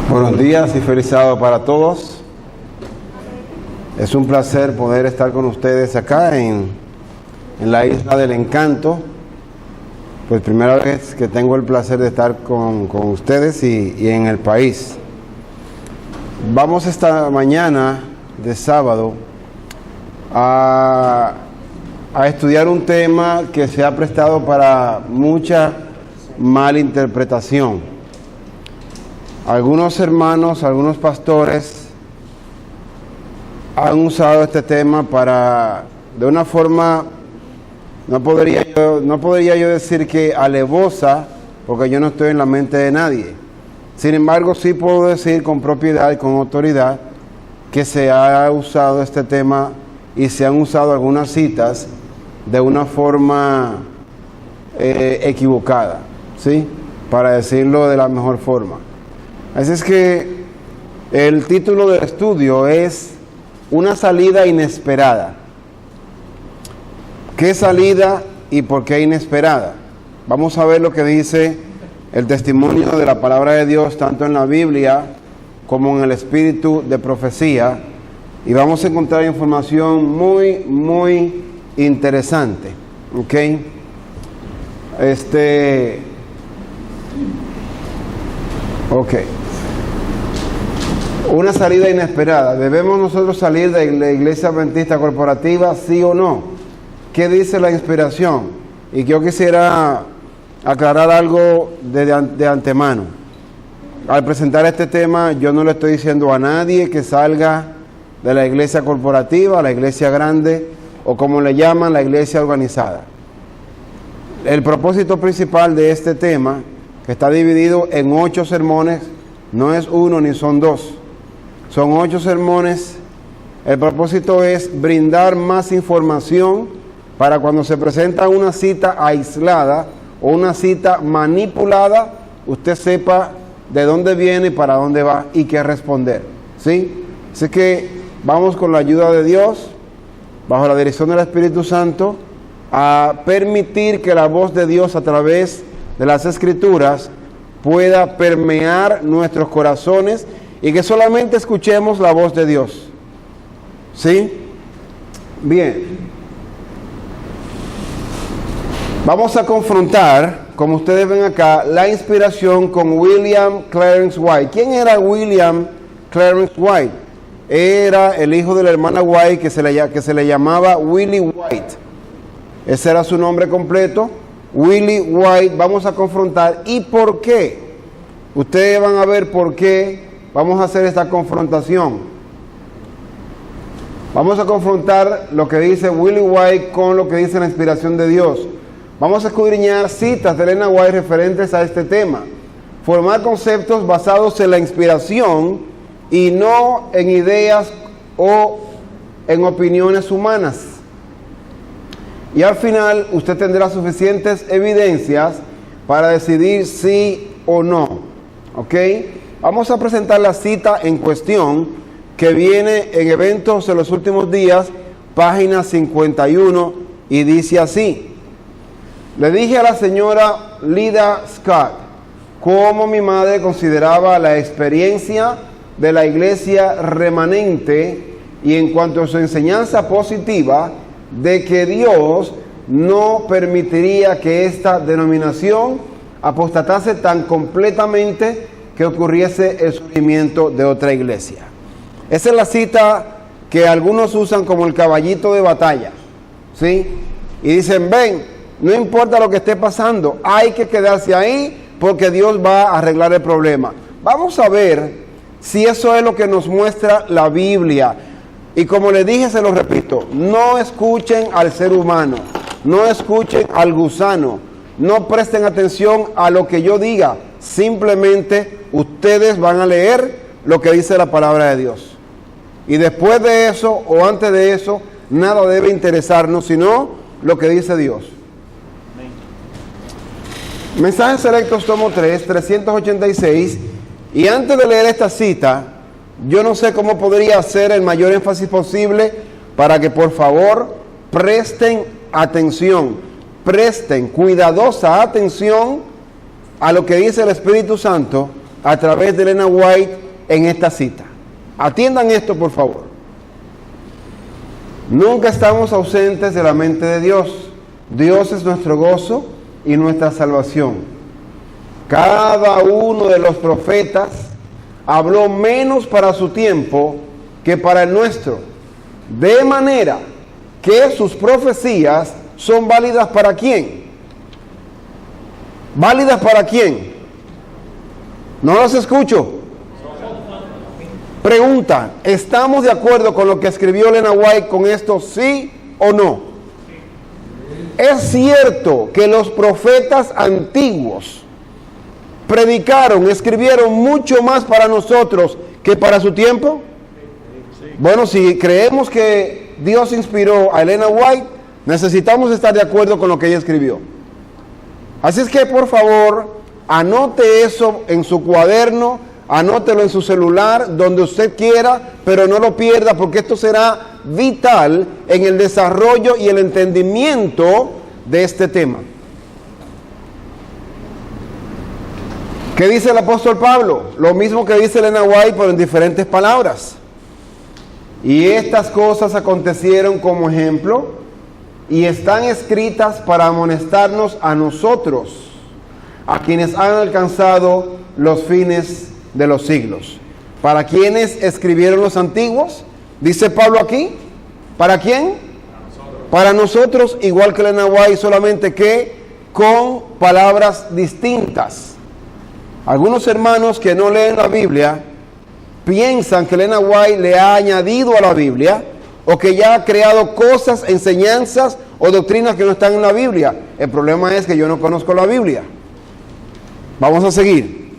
Buenos días y feliz sábado para todos. Es un placer poder estar con ustedes acá en la Isla del Encanto. Pues primera vez que tengo el placer de estar con ustedes y en el país. Vamos esta mañana de sábado a estudiar un tema que se ha prestado para mucha malinterpretación. Algunos hermanos, algunos pastores han usado este tema de una forma, no podría yo decir que alevosa, porque yo no estoy en la mente de nadie. Sin embargo, sí puedo decir con propiedad y con autoridad que se ha usado este tema y se han usado algunas citas de una forma equivocada, ¿sí? Para decirlo de la mejor forma. Así es que el título del estudio es Una salida inesperada. ¿Qué salida y por qué inesperada? Vamos a ver lo que dice el testimonio de la palabra de Dios, tanto en la Biblia como en el espíritu de profecía, y vamos a encontrar información muy, muy interesante. ¿Ok? Ok. Una salida inesperada. ¿Debemos nosotros salir de la Iglesia Adventista Corporativa, sí o no? ¿Qué dice la inspiración? Y yo quisiera aclarar algo de antemano. Al presentar este tema, yo no le estoy diciendo a nadie que salga de la iglesia corporativa, la iglesia grande, o como le llaman, la iglesia organizada. El propósito principal de este tema, que está dividido en 8 sermones, no es uno ni son 2. Son 8 sermones. El propósito es brindar más información para cuando se presenta una cita aislada o una cita manipulada, usted sepa de dónde viene, para dónde va y qué responder. ¿Sí? Así que vamos con la ayuda de Dios, bajo la dirección del Espíritu Santo, a permitir que la voz de Dios a través de las Escrituras pueda permear nuestros corazones y que solamente escuchemos la voz de Dios. ¿Sí? Bien. Vamos a confrontar, como ustedes ven acá, la inspiración con William Clarence White. ¿Quién era William Clarence White? Era el hijo de la hermana White que se le llamaba Willie White. Ese era su nombre completo, Willie White. Vamos a confrontar. ¿Y por qué? Ustedes van a ver por qué vamos a hacer esta confrontación. Vamos a confrontar lo que dice Willie White con lo que dice la inspiración de Dios. Vamos a escudriñar citas de Elena White referentes a este tema. Formar conceptos basados en la inspiración y no en ideas o en opiniones humanas. Y al final usted tendrá suficientes evidencias para decidir sí o no. ¿Ok? Vamos a presentar la cita en cuestión que viene en Eventos de los Últimos Días, página 51, y dice así. Le dije a la señora Lida Scott cómo mi madre consideraba la experiencia de la iglesia remanente y en cuanto a su enseñanza positiva de que Dios no permitiría que esta denominación apostatase tan completamente que ocurriese el surgimiento de otra iglesia. Esa es la cita que algunos usan como el caballito de batalla, ¿sí? Y dicen, ven, no importa lo que esté pasando, hay que quedarse ahí porque Dios va a arreglar el problema. Vamos a ver si eso es lo que nos muestra la Biblia. Y como les dije, se lo repito, no escuchen al ser humano, no escuchen al gusano, no presten atención a lo que yo diga, simplemente ustedes van a leer lo que dice la palabra de Dios. Y después de eso, o antes de eso, nada debe interesarnos, sino lo que dice Dios. Mensajes Selectos, tomo 3, 386. Y antes de leer esta cita, yo no sé cómo podría hacer el mayor énfasis posible para que por favor presten atención, presten cuidadosa atención a lo que dice el Espíritu Santo a través de Elena White en esta cita. Atiendan esto, por favor. Nunca estamos ausentes de la mente de Dios. Dios es nuestro gozo y nuestra salvación. Cada uno de los profetas habló menos para su tiempo que para el nuestro, de manera que sus profecías son válidas ¿para quién? ¿Válidas para quién? No los escucho. Pregunta, ¿estamos de acuerdo con lo que escribió Elena White con esto, sí o no? ¿Es cierto que los profetas antiguos predicaron, escribieron mucho más para nosotros que para su tiempo? Bueno, si creemos que Dios inspiró a Elena White, necesitamos estar de acuerdo con lo que ella escribió. Así es que, por favor, anote eso en su cuaderno, anótelo en su celular, donde usted quiera, pero no lo pierda, porque esto será vital en el desarrollo y el entendimiento de este tema. ¿Qué dice el apóstol Pablo? Lo mismo que dice Elena White, pero en diferentes palabras. Y estas cosas acontecieron como ejemplo y están escritas para amonestarnos a nosotros, a quienes han alcanzado los fines de los siglos. ¿Para quiénes escribieron los antiguos? Dice Pablo aquí. ¿Para quién? Para nosotros, igual que Elena White, solamente que con palabras distintas. Algunos hermanos que no leen la Biblia piensan que Elena White le ha añadido a la Biblia, o que ya ha creado cosas, enseñanzas o doctrinas que no están en la Biblia. El problema es que yo no conozco la Biblia. Vamos a seguir.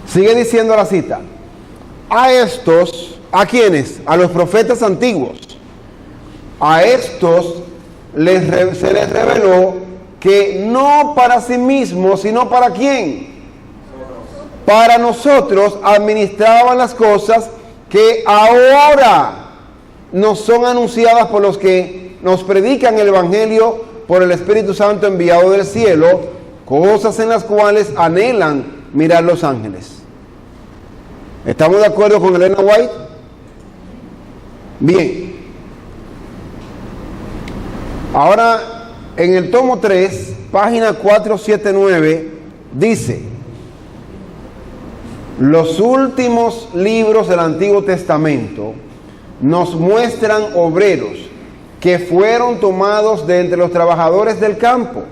Sigue diciendo la cita. A estos, ¿a quiénes? A los profetas antiguos. A estos se les reveló que no para sí mismos, sino para quién. Para nosotros administraban las cosas que ahora nos son anunciadas por los que nos predican el Evangelio por el Espíritu Santo enviado del cielo, cosas en las cuales anhelan mirar los ángeles. ¿Estamos de acuerdo con Elena White? Bien. Ahora, en el tomo 3, página 479, dice: los últimos libros del Antiguo Testamento nos muestran obreros que fueron tomados de entre los trabajadores del campo.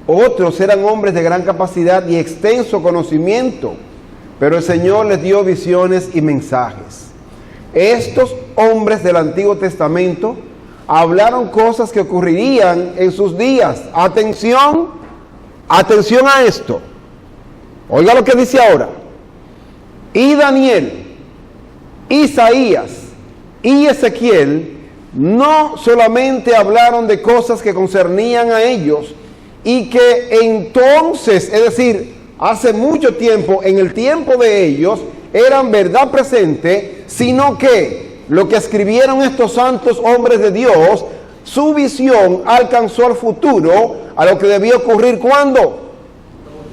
Otros eran hombres de gran capacidad y extenso conocimiento, pero el Señor les dio visiones y mensajes. Estos hombres del Antiguo Testamento hablaron cosas que ocurrirían en sus días. Atención, atención a esto. Oiga lo que dice ahora. Y Daniel, Isaías y Ezequiel no solamente hablaron de cosas que concernían a ellos y que entonces, es decir, hace mucho tiempo, en el tiempo de ellos, eran verdad presente, sino que lo que escribieron estos santos hombres de Dios, su visión alcanzó al futuro, a lo que debía ocurrir ¿cuándo?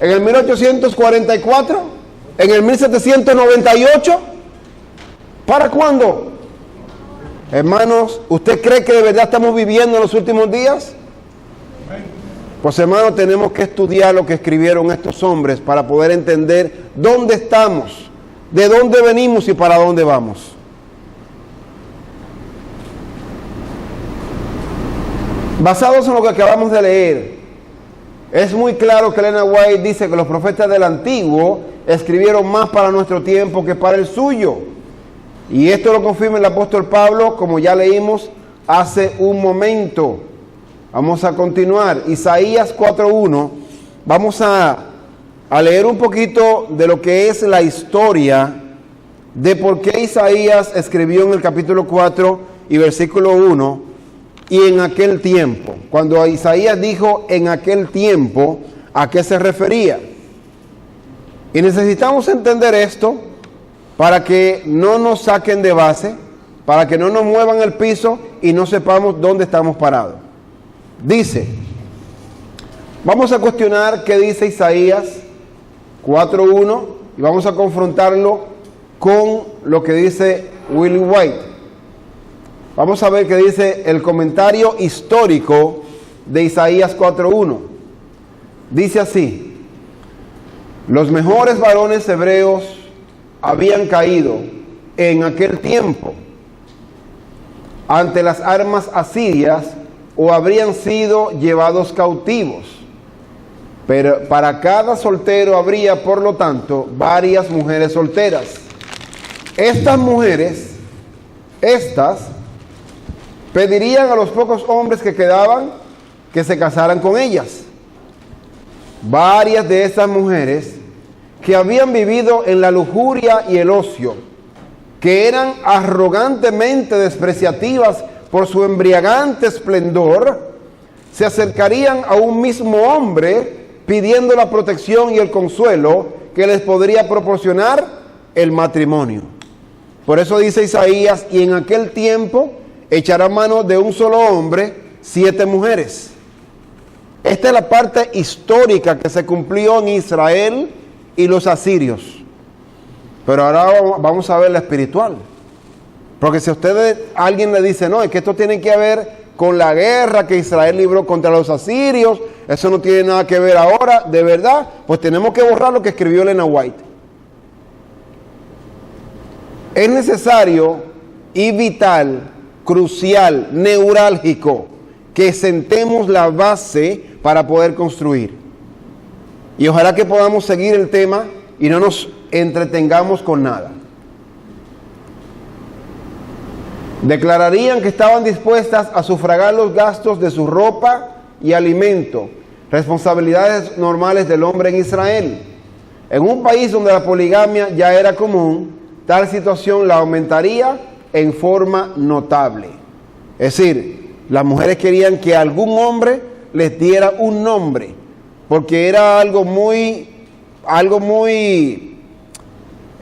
¿En el 1844? ¿En el 1798? ¿Para cuándo? Hermanos, ¿usted cree que de verdad estamos viviendo en los últimos días? Pues hermanos, tenemos que estudiar lo que escribieron estos hombres para poder entender dónde estamos, de dónde venimos y para dónde vamos. Basados en lo que acabamos de leer, es muy claro que Elena White dice que los profetas del Antiguo escribieron más para nuestro tiempo que para el suyo. Y esto lo confirma el apóstol Pablo, como ya leímos hace un momento. Vamos a continuar. Isaías 4:1. Vamos a leer un poquito de lo que es la historia de por qué Isaías escribió en el capítulo 4 y versículo 1, y en aquel tiempo. Cuando Isaías dijo en aquel tiempo, ¿a qué se refería? Y necesitamos entender esto para que no nos saquen de base, para que no nos muevan el piso y no sepamos dónde estamos parados. Dice, vamos a cuestionar qué dice Isaías 4.1 y vamos a confrontarlo con lo que dice Willie White. Vamos a ver qué dice el comentario histórico de Isaías 4.1. Dice así: los mejores varones hebreos habían caído en aquel tiempo ante las armas asirias o habrían sido llevados cautivos. Pero para cada soltero habría, por lo tanto, varias mujeres solteras. Estas mujeres, pedirían a los pocos hombres que quedaban que se casaran con ellas. Varias de estas mujeres que habían vivido en la lujuria y el ocio, que eran arrogantemente despreciativas por su embriagante esplendor, se acercarían a un mismo hombre pidiendo la protección y el consuelo que les podría proporcionar el matrimonio. Por eso dice Isaías: y en aquel tiempo echará mano de un solo hombre 7 mujeres. Esta es la parte histórica que se cumplió en Israel y los asirios. Pero ahora vamos a ver la espiritual. Porque si alguien le dice, no, es que esto tiene que ver con la guerra que Israel libró contra los asirios, eso no tiene nada que ver ahora, de verdad, pues tenemos que borrar lo que escribió Elena White. Es necesario y vital, crucial, neurálgico, que sentemos la base para poder construir. Y ojalá que podamos seguir el tema y no nos entretengamos con nada. Declararían que estaban dispuestas a sufragar los gastos de su ropa y alimento, responsabilidades normales del hombre en Israel. En un país donde la poligamia ya era común, tal situación la aumentaría en forma notable. Es decir, las mujeres querían que algún hombre les diera un nombre, porque era algo muy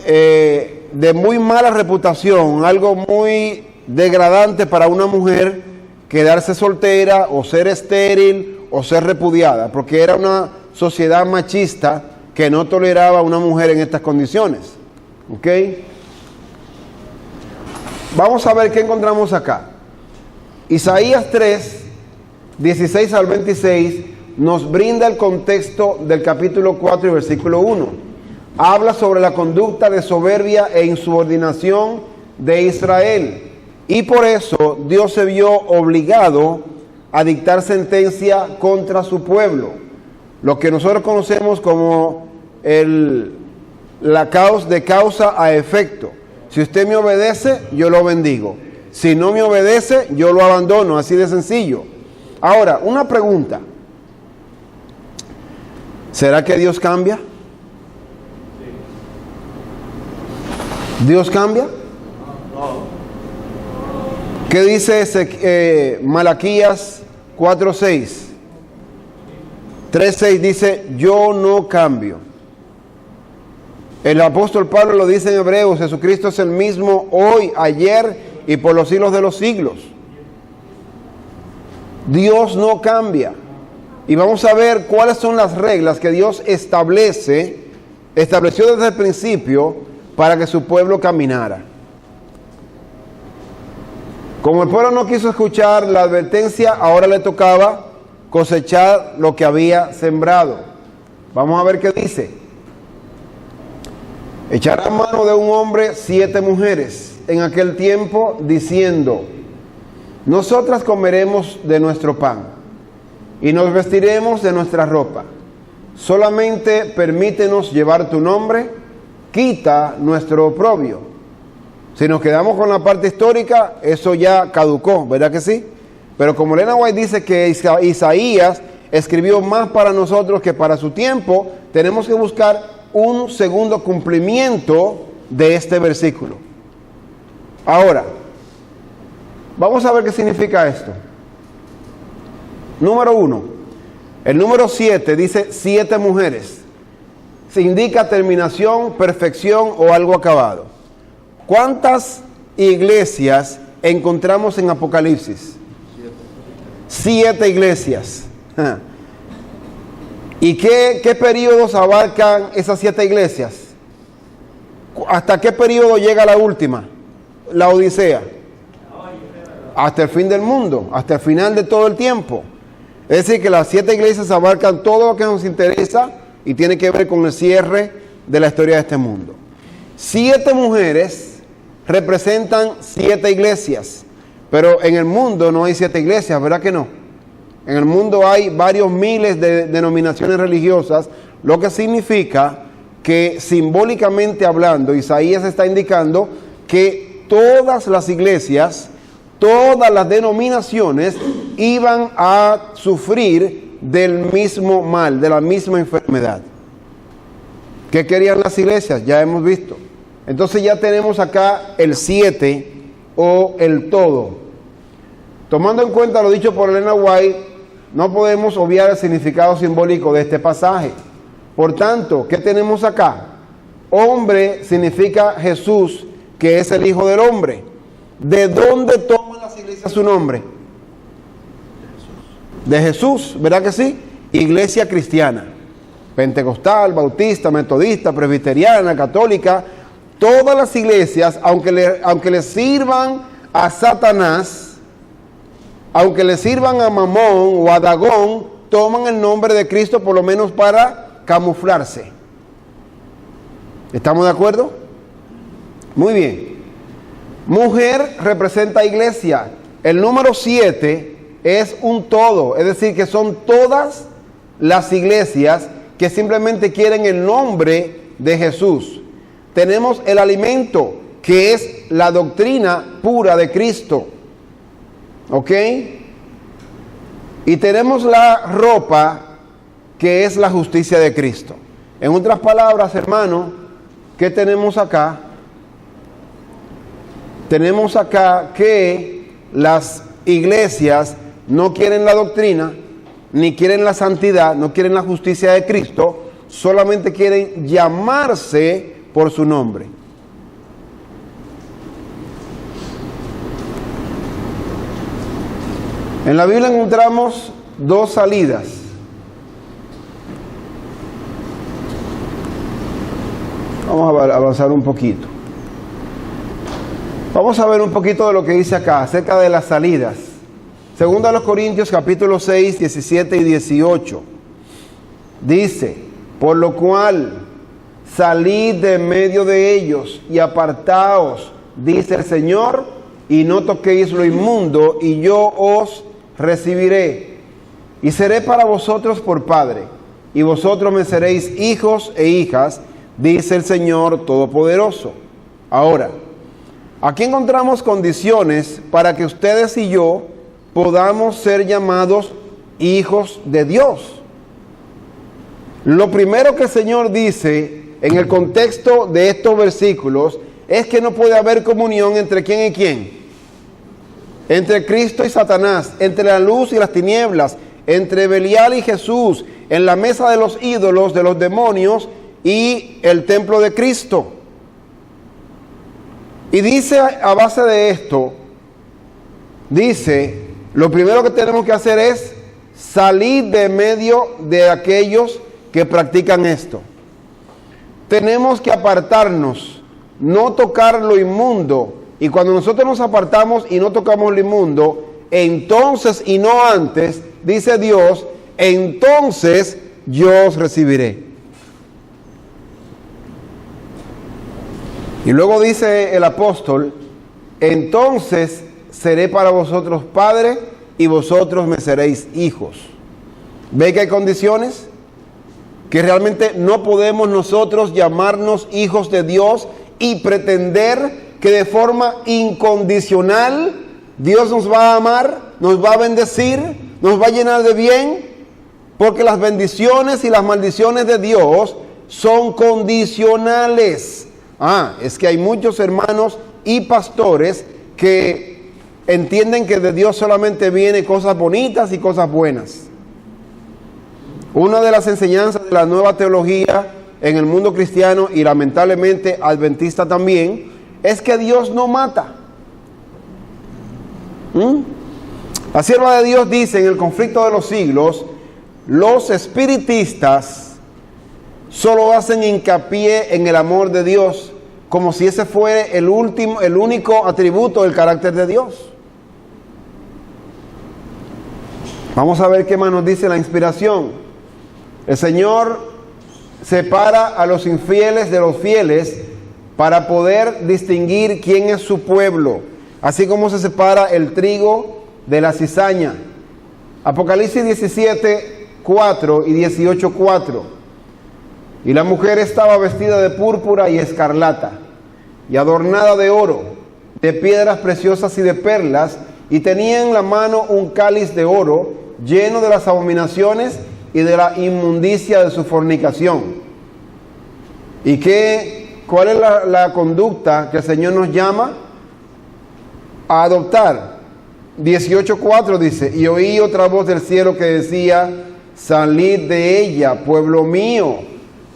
de muy mala reputación, algo muy degradante para una mujer quedarse soltera o ser estéril o ser repudiada, porque era una sociedad machista que no toleraba a una mujer en estas condiciones. ¿Ok? Vamos a ver qué encontramos acá. Isaías 3, 16 al 26 nos brinda el contexto del capítulo 4 y versículo 1. Habla sobre la conducta de soberbia e insubordinación de Israel. Y por eso Dios se vio obligado a dictar sentencia contra su pueblo. Lo que nosotros conocemos como la causa a efecto. Si usted me obedece, yo lo bendigo. Si no me obedece, yo lo abandono. Así de sencillo. Ahora, una pregunta. ¿Será que Dios cambia? ¿Dios cambia? ¿Qué dice Malaquías 4:6? 3:6 dice, yo no cambio. El apóstol Pablo lo dice en Hebreos, Jesucristo es el mismo hoy, ayer y por los siglos de los siglos. Dios no cambia. Y vamos a ver cuáles son las reglas que Dios estableció desde el principio para que su pueblo caminara. Como el pueblo no quiso escuchar la advertencia, ahora le tocaba cosechar lo que había sembrado. Vamos a ver qué dice. Echará mano de un hombre 7 mujeres en aquel tiempo, diciendo, nosotras comeremos de nuestro pan y nos vestiremos de nuestra ropa. Solamente permítenos llevar tu nombre, quita nuestro oprobio. Si nos quedamos con la parte histórica, eso ya caducó, ¿verdad que sí? Pero como Elena White dice que Isaías escribió más para nosotros que para su tiempo, tenemos que buscar un segundo cumplimiento de este versículo. Ahora, vamos a ver qué significa esto. Número 1, el número 7 dice 7 mujeres. Se indica terminación, perfección o algo acabado. ¿Cuántas iglesias encontramos en Apocalipsis? 7 iglesias. ¿Y qué periodos abarcan esas 7 iglesias? ¿Hasta qué periodo llega la última? La Odisea. Hasta el fin del mundo, hasta el final de todo el tiempo. Es decir, que las 7 iglesias abarcan todo lo que nos interesa y tiene que ver con el cierre de la historia de este mundo. 7 mujeres representan 7 iglesias, pero en el mundo no hay 7 iglesias, ¿verdad que no? En el mundo hay varios miles de denominaciones religiosas, lo que significa que simbólicamente hablando, Isaías está indicando que todas las iglesias, todas las denominaciones iban a sufrir del mismo mal, de la misma enfermedad. ¿Qué querían las iglesias? Ya hemos visto. Entonces ya tenemos acá el 7 o el todo. Tomando en cuenta lo dicho por Elena White, no podemos obviar el significado simbólico de este pasaje. Por tanto, ¿qué tenemos acá? Hombre significa Jesús, que es el Hijo del Hombre. ¿De dónde toman las iglesias su nombre? De Jesús, ¿verdad que sí? Iglesia cristiana, pentecostal, bautista, metodista, presbiteriana, católica. Todas las iglesias, aunque le sirvan a Satanás, aunque le sirvan a Mamón o a Dagón, toman el nombre de Cristo por lo menos para camuflarse. ¿Estamos de acuerdo? Muy bien. Mujer representa iglesia. El número 7 es un todo, es decir, que son todas las iglesias que simplemente quieren el nombre de Jesús. Tenemos el alimento, que es la doctrina pura de Cristo. ¿Ok? Y tenemos la ropa, que es la justicia de Cristo. En otras palabras, hermano, ¿qué tenemos acá? Tenemos acá que las iglesias no quieren la doctrina, ni quieren la santidad, no quieren la justicia de Cristo, solamente quieren llamarse por su nombre. En la Biblia encontramos 2 salidas. Vamos a avanzar un poquito. Vamos a ver un poquito de lo que dice acá, acerca de las salidas. Segunda a los Corintios, capítulo 6, 17 y 18. Dice, por lo cual, salid de medio de ellos y apartaos, dice el Señor, y no toquéis lo inmundo, y yo os recibiré, y seré para vosotros por Padre, y vosotros me seréis hijos e hijas, dice el Señor Todopoderoso. Ahora, aquí encontramos condiciones para que ustedes y yo podamos ser llamados hijos de Dios. Lo primero que el Señor dice en el contexto de estos versículos es que no puede haber comunión entre quién y quién. Entre Cristo y Satanás, entre la luz y las tinieblas, entre Belial y Jesús, en la mesa de los ídolos, de los demonios y el templo de Cristo. Y dice a base de esto, dice, lo primero que tenemos que hacer es salir de medio de aquellos que practican esto. Tenemos que apartarnos, no tocar lo inmundo. Y cuando nosotros nos apartamos y no tocamos lo inmundo, entonces y no antes, dice Dios, entonces yo os recibiré. Y luego dice el apóstol, entonces seré para vosotros padre y vosotros me seréis hijos. ¿Ve que hay condiciones? Que realmente no podemos nosotros llamarnos hijos de Dios y pretender que de forma incondicional Dios nos va a amar, nos va a bendecir, nos va a llenar de bien, porque las bendiciones y las maldiciones de Dios son condicionales. Es que hay muchos hermanos y pastores que entienden que de Dios solamente vienen cosas bonitas y cosas buenas. Una de las enseñanzas de la nueva teología en el mundo cristiano y lamentablemente adventista también, es que Dios no mata. La sierva de Dios dice en el conflicto de los siglos, Los espiritistas solo hacen hincapié en el amor de Dios, como si ese fuera el único atributo del carácter de Dios. Vamos a ver qué más nos dice la inspiración. El Señor separa a los infieles de los fieles para poder distinguir quién es su pueblo, así como se separa el trigo de la cizaña. Apocalipsis 17:4 y 18:4. Y la mujer estaba vestida de púrpura y escarlata, y adornada de oro, de piedras preciosas y de perlas, y tenía en la mano un cáliz de oro lleno de las abominaciones y de la inmundicia de su fornicación. ¿Y cuál es la conducta que el Señor nos llama a adoptar? 18:4 dice: y oí otra voz del cielo que decía: salid de ella, pueblo mío,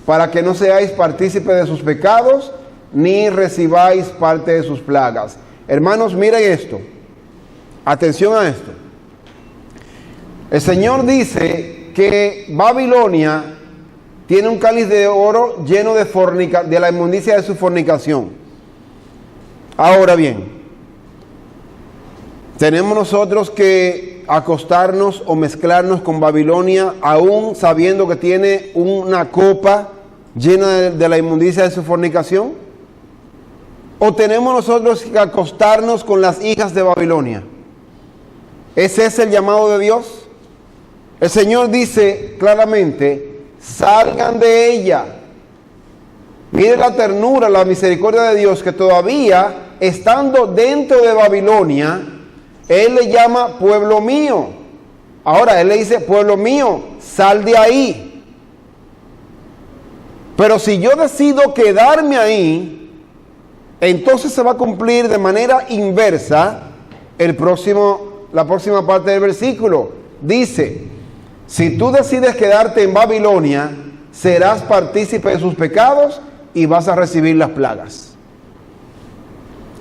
para que no seáis partícipes de sus pecados, ni recibáis parte de sus plagas. Hermanos, miren esto. Atención a esto. El Señor dice que Babilonia tiene un cáliz de oro lleno de la inmundicia de su fornicación. Ahora bien, tenemos nosotros que acostarnos o mezclarnos con Babilonia, aún sabiendo que tiene una copa llena de la inmundicia de su fornicación. ¿O tenemos nosotros que acostarnos con las hijas de Babilonia? ¿Ese es el llamado de Dios? El Señor dice claramente: salgan de ella. Mire la ternura, la misericordia de Dios, que todavía estando dentro de Babilonia, Él le llama pueblo mío. Ahora Él le dice: pueblo mío, sal de ahí. Pero si yo decido quedarme ahí, entonces se va a cumplir de manera inversa la próxima parte del versículo. Dice: si tú decides quedarte en Babilonia, serás partícipe de sus pecados y vas a recibir las plagas.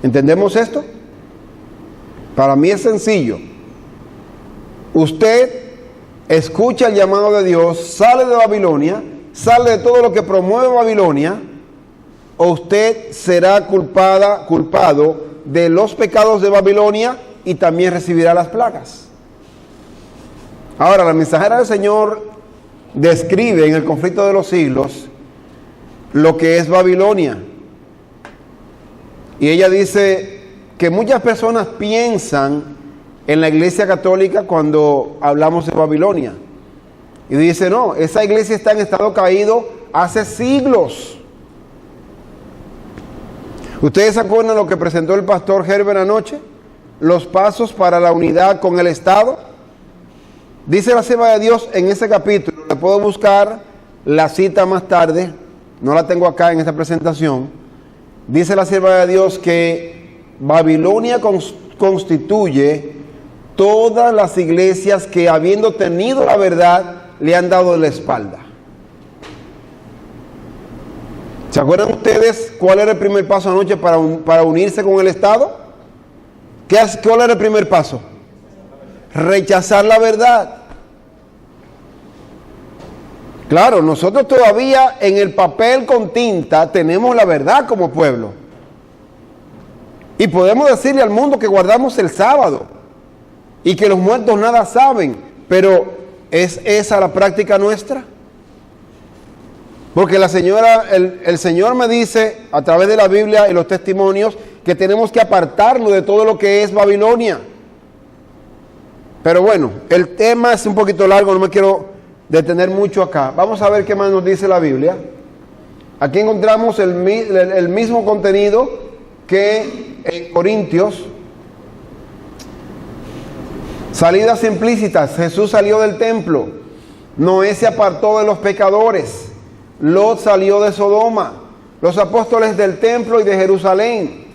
¿Entendemos esto? Para mí es sencillo. Usted escucha el llamado de Dios, sale de Babilonia, sale de todo lo que promueve Babilonia, o usted será culpado de los pecados de Babilonia y también recibirá las plagas. Ahora, la mensajera del Señor describe en el conflicto de los siglos lo que es Babilonia. Y ella dice que muchas personas piensan en la iglesia católica cuando hablamos de Babilonia. Y dice: no, esa iglesia está en estado caído hace siglos. ¿Ustedes se acuerdan lo que presentó el pastor Herbert anoche? Los pasos para la unidad con el Estado. Dice la sierva de Dios en ese capítulo, le puedo buscar la cita más tarde, no la tengo acá en esta presentación. Dice la sierva de Dios que Babilonia constituye todas las iglesias que, habiendo tenido la verdad, le han dado la espalda. ¿Se acuerdan ustedes cuál era el primer paso anoche para unirse con el Estado? ¿Cuál era el primer paso? Rechazar la verdad. Claro, nosotros todavía en el papel con tinta tenemos la verdad como pueblo. Y podemos decirle al mundo que guardamos el sábado y que los muertos nada saben, pero ¿es esa la práctica nuestra? Porque el Señor me dice a través de la Biblia y los testimonios que tenemos que apartarnos de todo lo que es Babilonia. Pero bueno, el tema es un poquito largo, no me quiero detener mucho acá. Vamos a ver qué más nos dice la Biblia. Aquí encontramos el mismo contenido que en Corintios. Salidas implícitas. Jesús salió del templo. Noé se apartó de los pecadores. Lot salió de Sodoma. Los apóstoles del templo y de Jerusalén.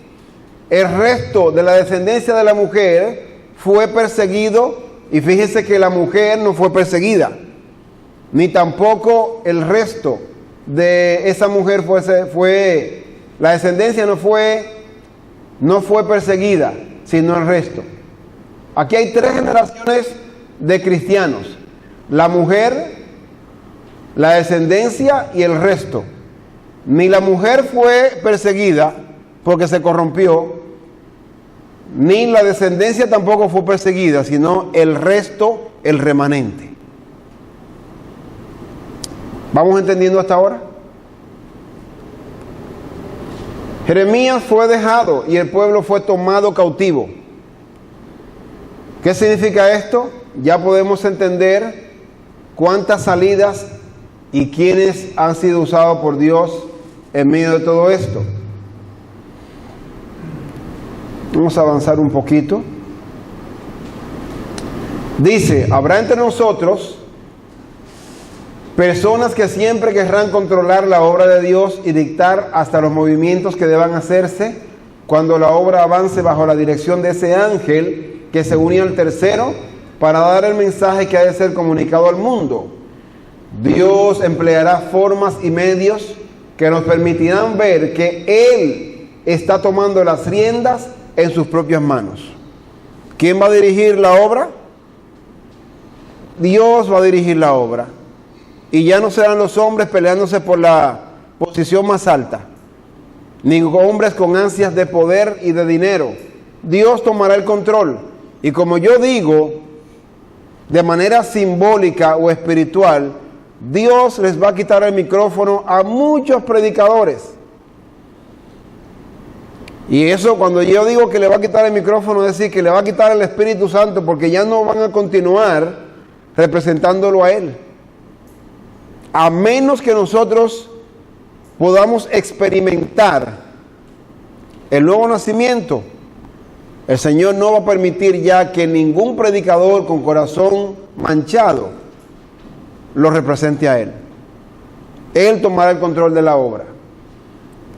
El resto de la descendencia de la mujer fue perseguido. Y fíjese que la mujer no fue perseguida, ni tampoco el resto de esa mujer la descendencia no fue perseguida, sino el resto. Aquí hay 3 generaciones de cristianos. la mujer, la descendencia y el resto. Ni la mujer fue perseguida porque se corrompió, ni la descendencia tampoco fue perseguida, sino el resto, el remanente. ¿Vamos entendiendo hasta ahora? Jeremías fue dejado y el pueblo fue tomado cautivo. ¿Qué significa esto? Ya podemos entender cuántas salidas y quiénes han sido usados por Dios en medio de todo esto. Vamos a avanzar un poquito. Dice, habrá entre nosotros personas que siempre querrán controlar la obra de Dios y dictar hasta los movimientos que deban hacerse cuando la obra avance bajo la dirección de ese ángel que se unía al tercero para dar el mensaje que ha de ser comunicado al mundo. Dios empleará formas y medios que nos permitirán ver que Él está tomando las riendas en sus propias manos. ¿Quién va a dirigir la obra? Dios va a dirigir la obra. Y ya no serán los hombres peleándose por la posición más alta, ni hombres con ansias de poder y de dinero. Dios tomará el control. Y como yo digo, de manera simbólica o espiritual, Dios les va a quitar el micrófono a muchos predicadores. Y eso, cuando yo digo que le va a quitar el micrófono, es decir, que le va a quitar el Espíritu Santo, porque ya no van a continuar representándolo a Él. A menos que nosotros podamos experimentar el nuevo nacimiento, el Señor no va a permitir ya que ningún predicador con corazón manchado lo represente a Él. Él tomará el control de la obra.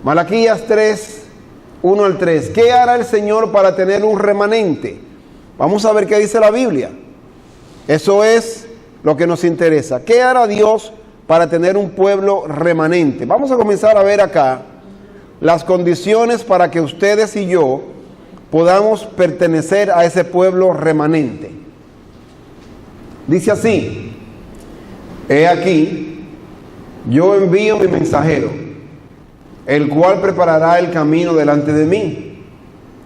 Malaquías 3, 1 al 3. ¿Qué hará el Señor para tener un remanente? Vamos a ver qué dice la Biblia. Eso es lo que nos interesa. ¿Qué hará Dios para tener un pueblo remanente? Vamos a comenzar a ver acá las condiciones para que ustedes y yo podamos pertenecer a ese pueblo remanente. Dice así: he aquí, yo envío mi mensajero, el cual preparará el camino delante de mí,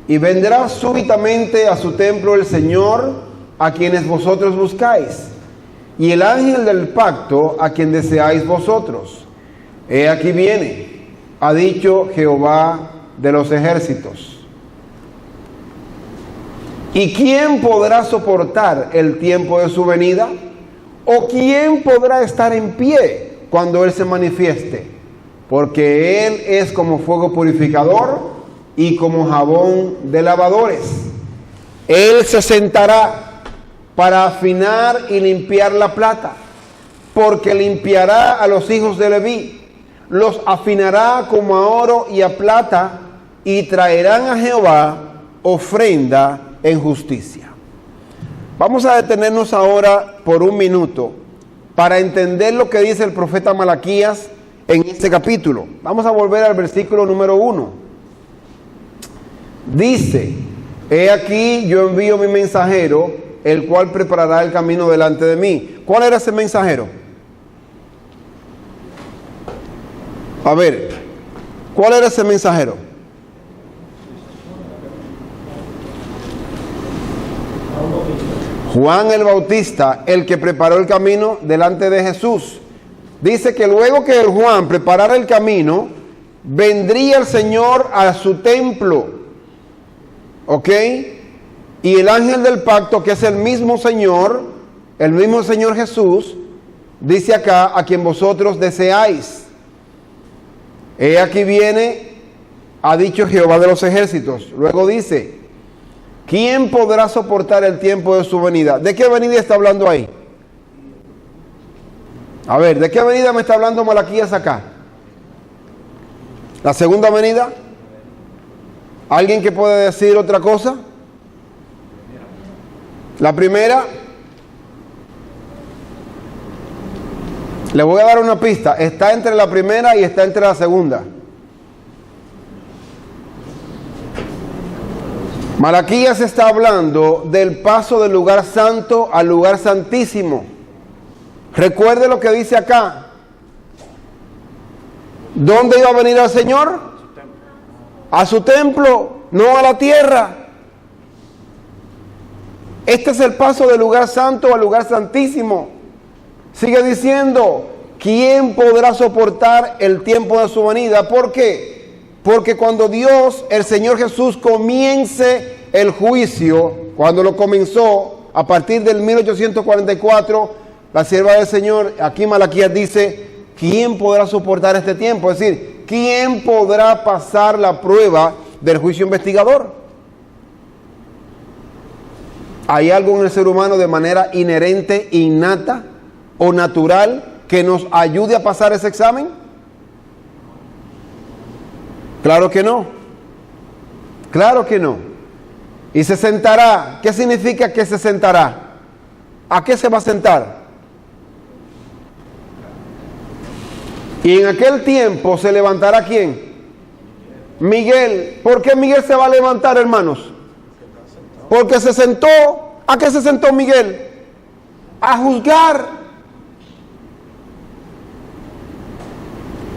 y vendrá súbitamente a su templo el Señor, a quienes vosotros buscáis, y el ángel del pacto, a quien deseáis vosotros. He aquí viene, ha dicho Jehová de los ejércitos. ¿Y quién podrá soportar el tiempo de su venida? ¿O quién podrá estar en pie cuando Él se manifieste? Porque Él es como fuego purificador y como jabón de lavadores. Él se sentará para afinar y limpiar la plata, porque limpiará a los hijos de Leví, los afinará como a oro y a plata, y traerán a Jehová ofrenda en justicia. Vamos a detenernos ahora por un minuto para entender lo que dice el profeta Malaquías en este capítulo. Vamos a volver al versículo número 1. Dice: he aquí yo envío mi mensajero, el cual preparará el camino delante de mí. ¿Cuál era ese mensajero? A ver, ¿cuál era ese mensajero? Juan el Bautista, el que preparó el camino delante de Jesús. Dice que luego que el Juan preparara el camino, vendría el Señor a su templo. ¿Ok? Y el ángel del pacto, que es el mismo Señor Jesús, dice acá: a quien vosotros deseáis. He aquí viene, ha dicho Jehová de los ejércitos. Luego dice: ¿quién podrá soportar el tiempo de su venida? ¿De qué venida está hablando ahí? A ver, ¿de qué venida me está hablando Malaquías acá? ¿La segunda venida? ¿Alguien que puede decir otra cosa? La primera. Le voy a dar una pista. Está entre la primera y está entre la segunda. Malaquías está hablando del paso del lugar santo al lugar santísimo. Recuerde lo que dice acá. ¿Dónde iba a venir el Señor? A su templo, no a la tierra. Este es el paso del lugar santo al lugar santísimo. Sigue diciendo, ¿quién podrá soportar el tiempo de su venida? ¿Por qué? Porque cuando Dios, el Señor Jesús, comience el juicio, cuando lo comenzó, a partir del 1844, la sierva del Señor, aquí Malaquías dice, ¿quién podrá soportar este tiempo? Es decir, ¿quién podrá pasar la prueba del juicio investigador? ¿Hay algo en el ser humano de manera inherente, innata o natural que nos ayude a pasar ese examen? Claro que no. Claro que no. Y se sentará. ¿Qué significa que se sentará? ¿A qué se va a sentar? Y en aquel tiempo se levantará ¿quién? Miguel. ¿Por qué Miguel se va a levantar, hermanos? Porque se sentó. ¿A qué se sentó Miguel? A juzgar.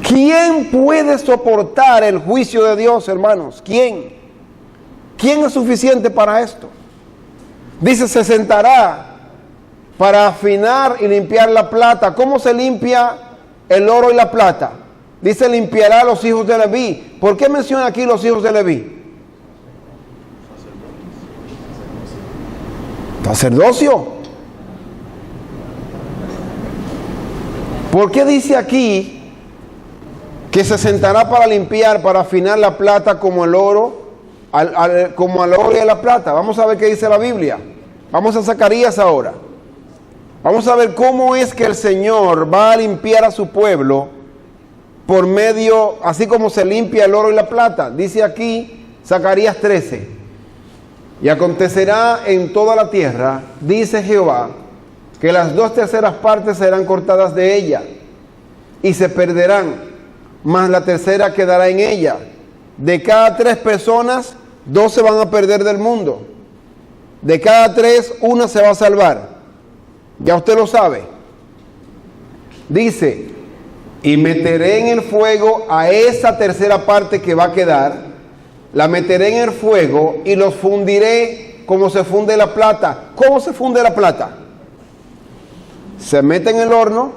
¿Quién puede soportar el juicio de Dios, hermanos? ¿Quién? ¿Quién es suficiente para esto? Dice, se sentará para afinar y limpiar la plata. ¿Cómo se limpia el oro y la plata? Dice, limpiará a los hijos de Leví. ¿Por qué menciona aquí los hijos de Leví? Sacerdocio. ¿Por qué dice aquí que se sentará para limpiar, para afinar la plata como el oro, como al oro y a la plata? Vamos a ver qué dice la Biblia. Vamos a Zacarías ahora. Vamos a ver cómo es que el Señor va a limpiar a su pueblo por medio, así como se limpia el oro y la plata. Dice aquí Zacarías 13. Y acontecerá en toda la tierra, dice Jehová, que las 2/3 partes serán cortadas de ella y se perderán, mas la tercera quedará en ella. De cada 3 personas, 2 se van a perder del mundo. De cada 3, 1 se va a salvar. Ya usted lo sabe. Dice, y meteré en el fuego a esa tercera parte que va a quedar, la meteré en el fuego y los fundiré como se funde la plata. ¿Cómo se funde la plata? Se mete en el horno,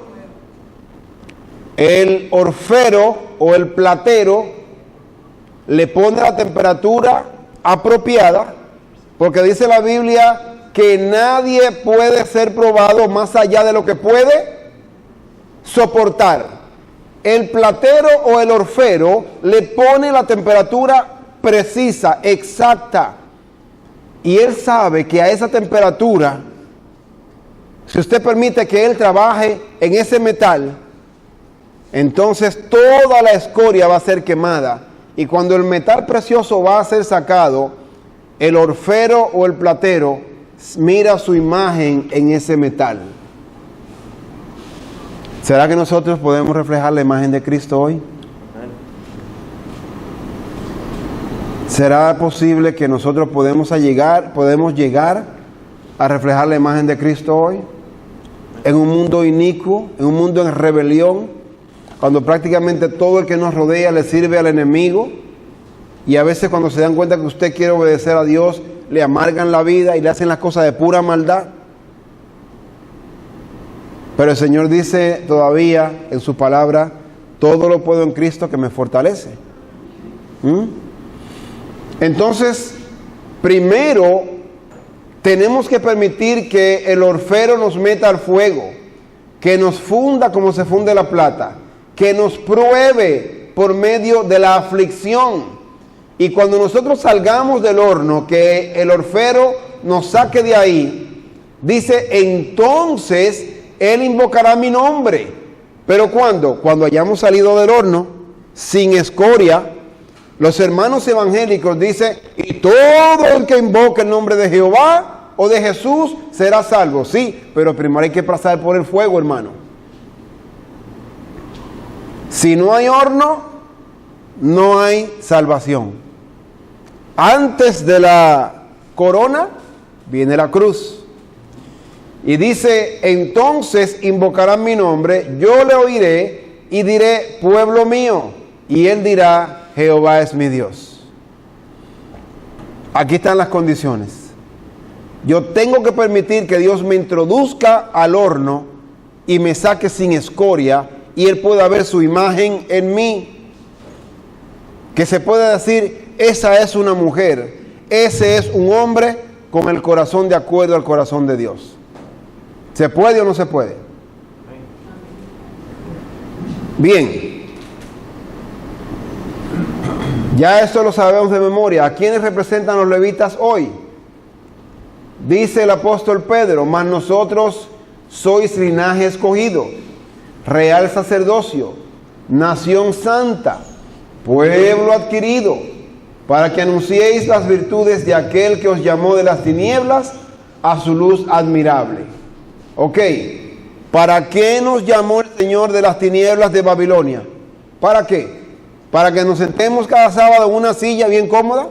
el orfero o el platero le pone la temperatura apropiada, porque dice la Biblia que nadie puede ser probado más allá de lo que puede soportar. El platero o el orfero le pone la temperatura precisa, exacta, y él sabe que a esa temperatura, si usted permite que él trabaje en ese metal, entonces toda la escoria va a ser quemada, y cuando el metal precioso va a ser sacado, el orfero o el platero mira su imagen en ese metal. ¿Será que nosotros podemos reflejar la imagen de Cristo hoy? ¿Será posible que nosotros podemos llegar a reflejar la imagen de Cristo hoy? En un mundo inicuo, en un mundo en rebelión, cuando prácticamente todo el que nos rodea le sirve al enemigo, y a veces cuando se dan cuenta que usted quiere obedecer a Dios, le amargan la vida y le hacen las cosas de pura maldad. Pero el Señor dice todavía en su palabra, todo lo puedo en Cristo que me fortalece. Entonces, primero tenemos que permitir que el orfero nos meta al fuego, que nos funda como se funde la plata, que nos pruebe por medio de la aflicción. Y cuando nosotros salgamos del horno, que el orfero nos saque de ahí, dice, entonces Él invocará mi nombre. ¿Pero cuándo? Cuando hayamos salido del horno, sin escoria. Los hermanos evangélicos dicen, y todo el que invoque el nombre de Jehová o de Jesús será salvo. Sí, pero primero hay que pasar por el fuego, hermano. Si no hay horno, no hay salvación. Antes de la corona viene la cruz. Y dice, entonces invocarán mi nombre, yo le oiré y diré, pueblo mío. Y él dirá, Jehová es mi Dios. Aquí están las condiciones. Yo tengo que permitir que Dios me introduzca al horno y me saque sin escoria y Él pueda ver su imagen en mí. Que se pueda decir, esa es una mujer, ese es un hombre con el corazón de acuerdo al corazón de Dios. ¿Se puede o no se puede? Bien. Ya esto lo sabemos de memoria. ¿A quiénes representan los levitas hoy? Dice el apóstol Pedro, mas nosotros sois linaje escogido, real sacerdocio, nación santa, pueblo adquirido, para que anunciéis las virtudes de aquel que os llamó de las tinieblas a su luz admirable. Ok, ¿para qué nos llamó el Señor de las tinieblas de Babilonia? ¿Para qué? ¿Para que nos sentemos cada sábado en una silla bien cómoda?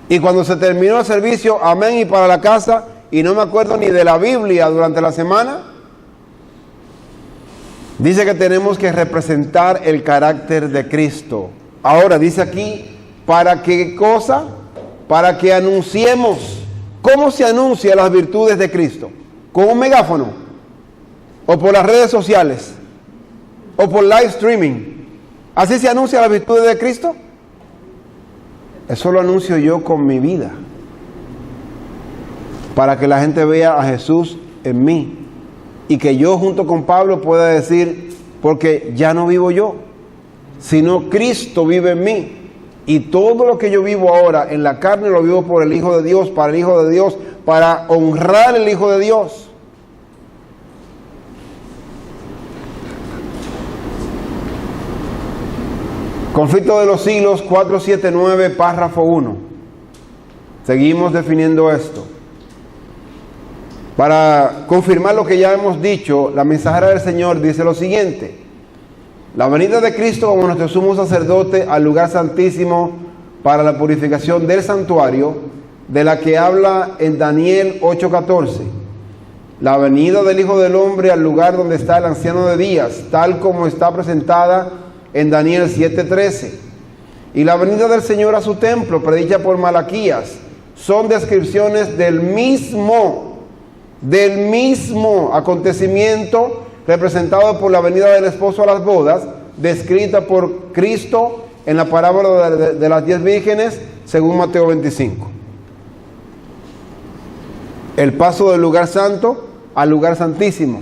Y cuando se terminó el servicio, amén, y para la casa, y no me acuerdo ni de la Biblia durante la semana. Dice que tenemos que representar el carácter de Cristo. Ahora dice aquí, ¿para qué cosa? Para que anunciemos. ¿Cómo se anuncia las virtudes de Cristo? ¿Con un megáfono? ¿O por las redes sociales? ¿O por live streaming? ¿Así se anuncia las virtudes de Cristo? Eso lo anuncio yo con mi vida. Para que la gente vea a Jesús en mí. Y que yo junto con Pablo pueda decir, porque ya no vivo yo, sino Cristo vive en mí. Y todo lo que yo vivo ahora en la carne lo vivo por el Hijo de Dios, para el Hijo de Dios, para honrar al Hijo de Dios. Conflicto de los siglos 479, párrafo 1. Seguimos definiendo esto. Para confirmar lo que ya hemos dicho, la mensajera del Señor dice lo siguiente: la venida de Cristo como nuestro sumo sacerdote al lugar santísimo para la purificación del santuario, de la que habla en Daniel 8:14. La venida del Hijo del Hombre al lugar donde está el anciano de días, tal como está presentada en Daniel 7:13. Y la venida del Señor a su templo, predicha por Malaquías, son descripciones del mismo acontecimiento representado por la venida del esposo a las bodas, descrita por Cristo en la parábola de las 10 vírgenes, según Mateo 25. El paso del lugar santo al lugar santísimo.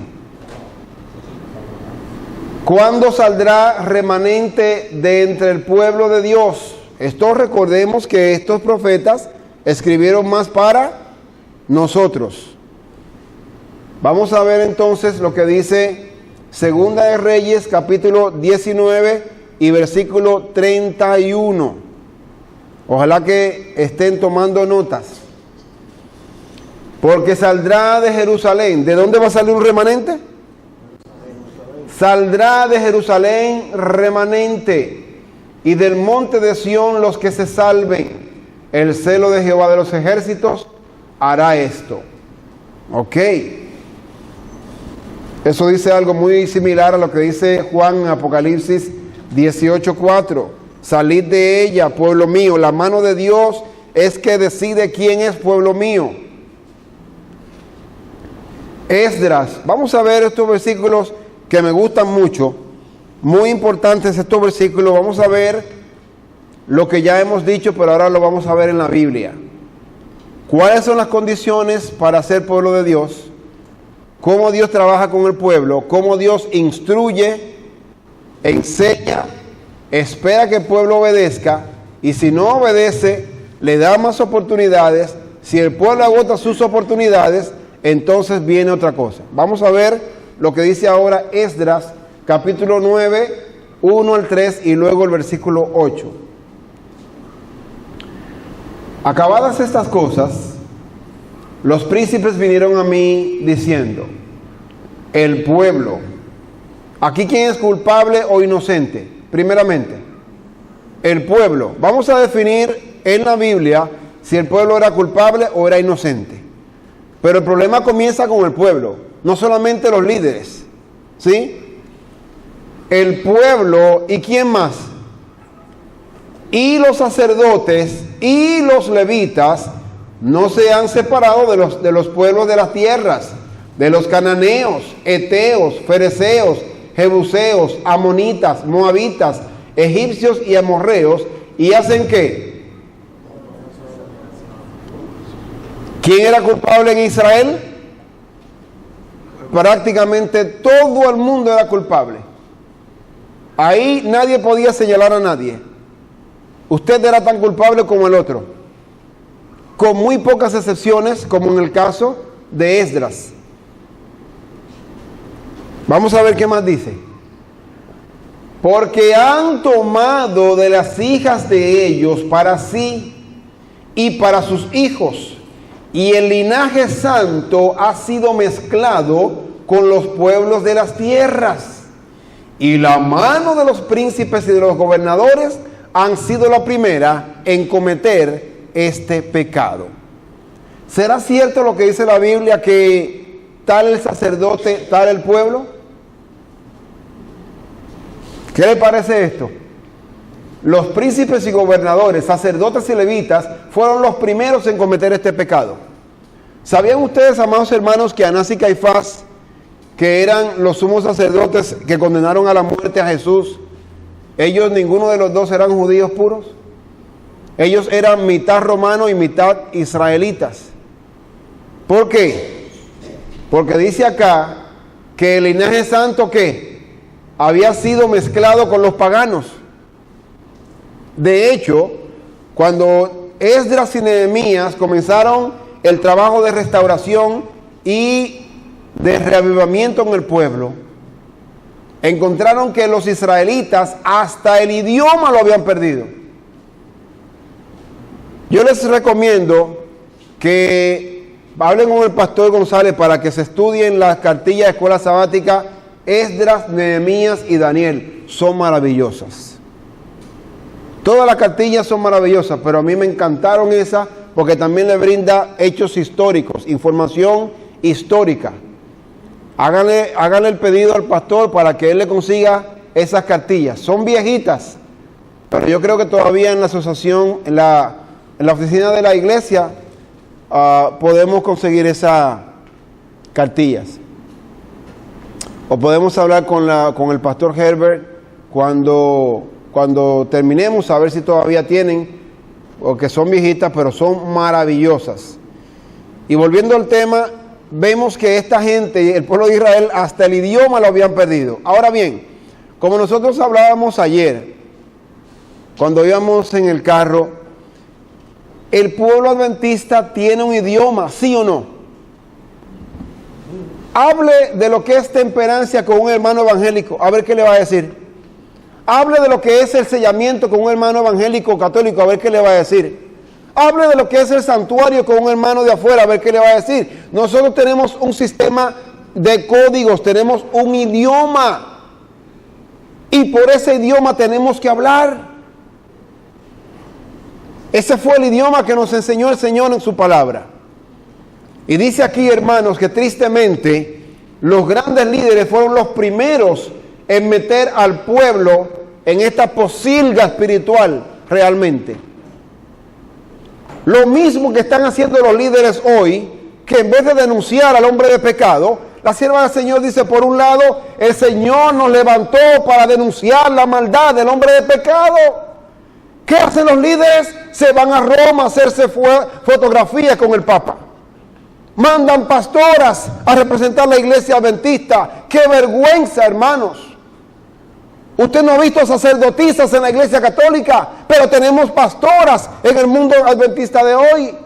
¿Cuándo saldrá remanente de entre el pueblo de Dios? Esto recordemos que estos profetas escribieron más para nosotros. Vamos a ver entonces lo que dice Segunda de Reyes, capítulo 19 y versículo 31. Ojalá que estén tomando notas. Porque saldrá de Jerusalén. ¿De dónde va a salir un remanente? Saldrá de Jerusalén remanente, y del monte de Sión los que se salven. El celo de Jehová de los ejércitos hará esto. Ok. Eso dice algo muy similar a lo que dice Juan en Apocalipsis 18:4. Salid de ella, pueblo mío. La mano de Dios es que decide quién es pueblo mío. Esdras. Vamos a ver estos versículos que me gustan mucho. Muy importantes estos versículos. Vamos a ver lo que ya hemos dicho, pero ahora lo vamos a ver en la Biblia. ¿Cuáles son las condiciones para ser pueblo de Dios? Cómo Dios trabaja con el pueblo, cómo Dios instruye, enseña, espera que el pueblo obedezca, y si no obedece, le da más oportunidades. Si el pueblo agota sus oportunidades, entonces viene otra cosa. Vamos a ver lo que dice ahora Esdras, capítulo 9, 1 al 3 y luego el versículo 8. Acabadas estas cosas, los príncipes vinieron a mí diciendo, el pueblo, aquí quién es culpable o inocente, primeramente, el pueblo. Vamos a definir en la Biblia si el pueblo era culpable o era inocente. Pero el problema comienza con el pueblo, no solamente los líderes, ¿sí? El pueblo, ¿y quién más? Y los sacerdotes y los levitas no se han separado de los pueblos de las tierras, de los cananeos, eteos, fereceos, jebuseos, amonitas, moabitas, egipcios y amorreos, ¿y hacen qué? ¿Quién era culpable en Israel? Prácticamente todo el mundo era culpable. Ahí nadie podía señalar a nadie. Usted era tan culpable como el otro, con muy pocas excepciones, como en el caso de Esdras. Vamos a ver qué más dice. Porque han tomado de las hijas de ellos para sí y para sus hijos, y el linaje santo ha sido mezclado con los pueblos de las tierras, y la mano de los príncipes y de los gobernadores han sido la primera en cometer este pecado. ¿Será cierto lo que dice la Biblia, que tal el sacerdote, tal el pueblo? ¿Qué le parece esto? Los príncipes y gobernadores, sacerdotes y levitas fueron los primeros en cometer este pecado. ¿Sabían ustedes, amados hermanos, que Anás y Caifás, que eran los sumos sacerdotes que condenaron a la muerte a Jesús, ellos, ninguno de los dos eran judíos puros? Ellos eran mitad romanos y mitad israelitas. ¿Por qué? Porque dice acá que el linaje santo, ¿qué? Había sido mezclado con los paganos. De hecho, cuando Esdras y Nehemías comenzaron el trabajo de restauración y de reavivamiento en el pueblo, encontraron que los israelitas hasta el idioma lo habían perdido. Yo les recomiendo que hablen con el pastor González para que se estudien las cartillas de escuela sabática Esdras, Nehemías y Daniel. Son maravillosas. Todas las cartillas son maravillosas, pero a mí me encantaron esas porque también le brinda hechos históricos, información histórica. Háganle el pedido al pastor para que él le consiga esas cartillas. Son viejitas, pero yo creo que todavía en la asociación, en la oficina de la iglesia, podemos conseguir esas cartillas. O podemos hablar con el pastor Herbert cuando terminemos, a ver si todavía tienen, porque son viejitas, pero son maravillosas. Y volviendo al tema, vemos que esta gente, el pueblo de Israel, hasta el idioma lo habían perdido. Ahora bien, como nosotros hablábamos ayer, cuando íbamos en el carro, el pueblo adventista tiene un idioma, ¿sí o no? Hable de lo que es temperancia con un hermano evangélico, a ver qué le va a decir. Hable de lo que es el sellamiento con un hermano evangélico católico, a ver qué le va a decir. Hable de lo que es el santuario con un hermano de afuera, a ver qué le va a decir. Nosotros tenemos un sistema de códigos, tenemos un idioma. Y por ese idioma tenemos que hablar. Ese fue el idioma que nos enseñó el Señor en su palabra. Y dice aquí, hermanos, que tristemente los grandes líderes fueron los primeros en meter al pueblo en esta posilga espiritual realmente. Lo mismo que están haciendo los líderes hoy, que en vez de denunciar al hombre de pecado, la sierva del Señor dice, por un lado, el Señor nos levantó para denunciar la maldad del hombre de pecado. ¿Qué hacen los líderes? Se van a Roma a hacerse fotografías con el Papa. Mandan pastoras a representar la iglesia adventista. ¡Qué vergüenza, hermanos! Usted no ha visto sacerdotisas en la iglesia católica, pero tenemos pastoras en el mundo adventista de hoy.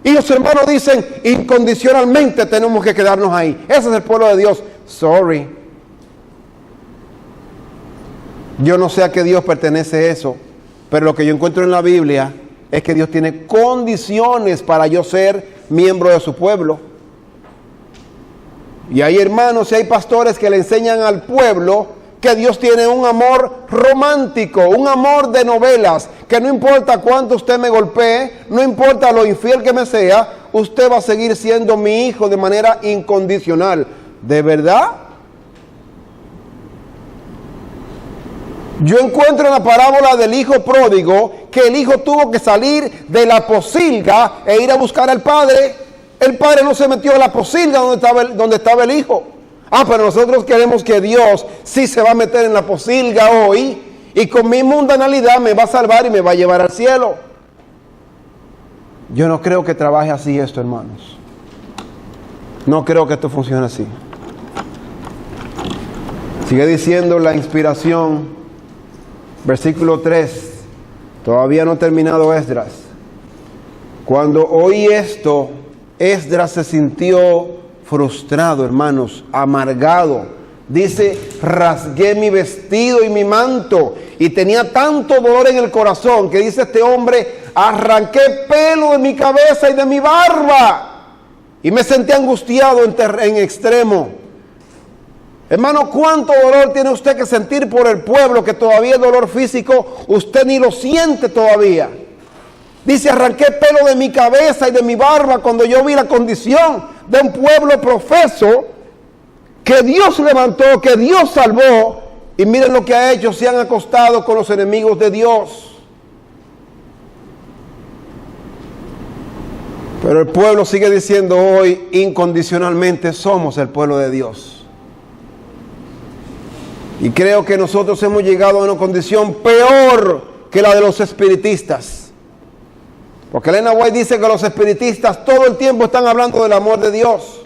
Y los hermanos dicen, incondicionalmente tenemos que quedarnos ahí. Ese es el pueblo de Dios. Sorry. Yo no sé a qué Dios pertenece eso, pero lo que yo encuentro en la Biblia es que Dios tiene condiciones para yo ser miembro de su pueblo. Y hay hermanos y hay pastores que le enseñan al pueblo que Dios tiene un amor romántico, un amor de novelas, que no importa cuánto usted me golpee, no importa lo infiel que me sea, usted va a seguir siendo mi hijo de manera incondicional. ¿De verdad? Yo encuentro en la parábola del hijo pródigo que el hijo tuvo que salir de la posilga e ir a buscar al padre. El padre no se metió en la posilga donde estaba el hijo. Pero nosotros queremos que Dios sí se va a meter en la posilga hoy y con mi mundanalidad me va a salvar y me va a llevar al cielo. Yo no creo que trabaje así esto, hermanos. No creo que esto funcione así. Sigue diciendo la inspiración, versículo 3. Todavía no ha terminado Esdras. Cuando oí esto, Esdras se sintió frustrado, hermanos, amargado. Dice, rasgué mi vestido y mi manto y tenía tanto dolor en el corazón que dice este hombre, arranqué pelo de mi cabeza y de mi barba y me sentí angustiado en extremo. Hermano, ¿cuánto dolor tiene usted que sentir por el pueblo que todavía el dolor físico usted ni lo siente todavía? Dice, arranqué pelo de mi cabeza y de mi barba cuando yo vi la condición de un pueblo profeso que Dios levantó, que Dios salvó, y miren lo que ha hecho, se han acostado con los enemigos de Dios. Pero el pueblo sigue diciendo hoy, incondicionalmente somos el pueblo de Dios. Y creo que nosotros hemos llegado a una condición peor que la de los espiritistas. Porque Elena White dice que los espiritistas todo el tiempo están hablando del amor de Dios.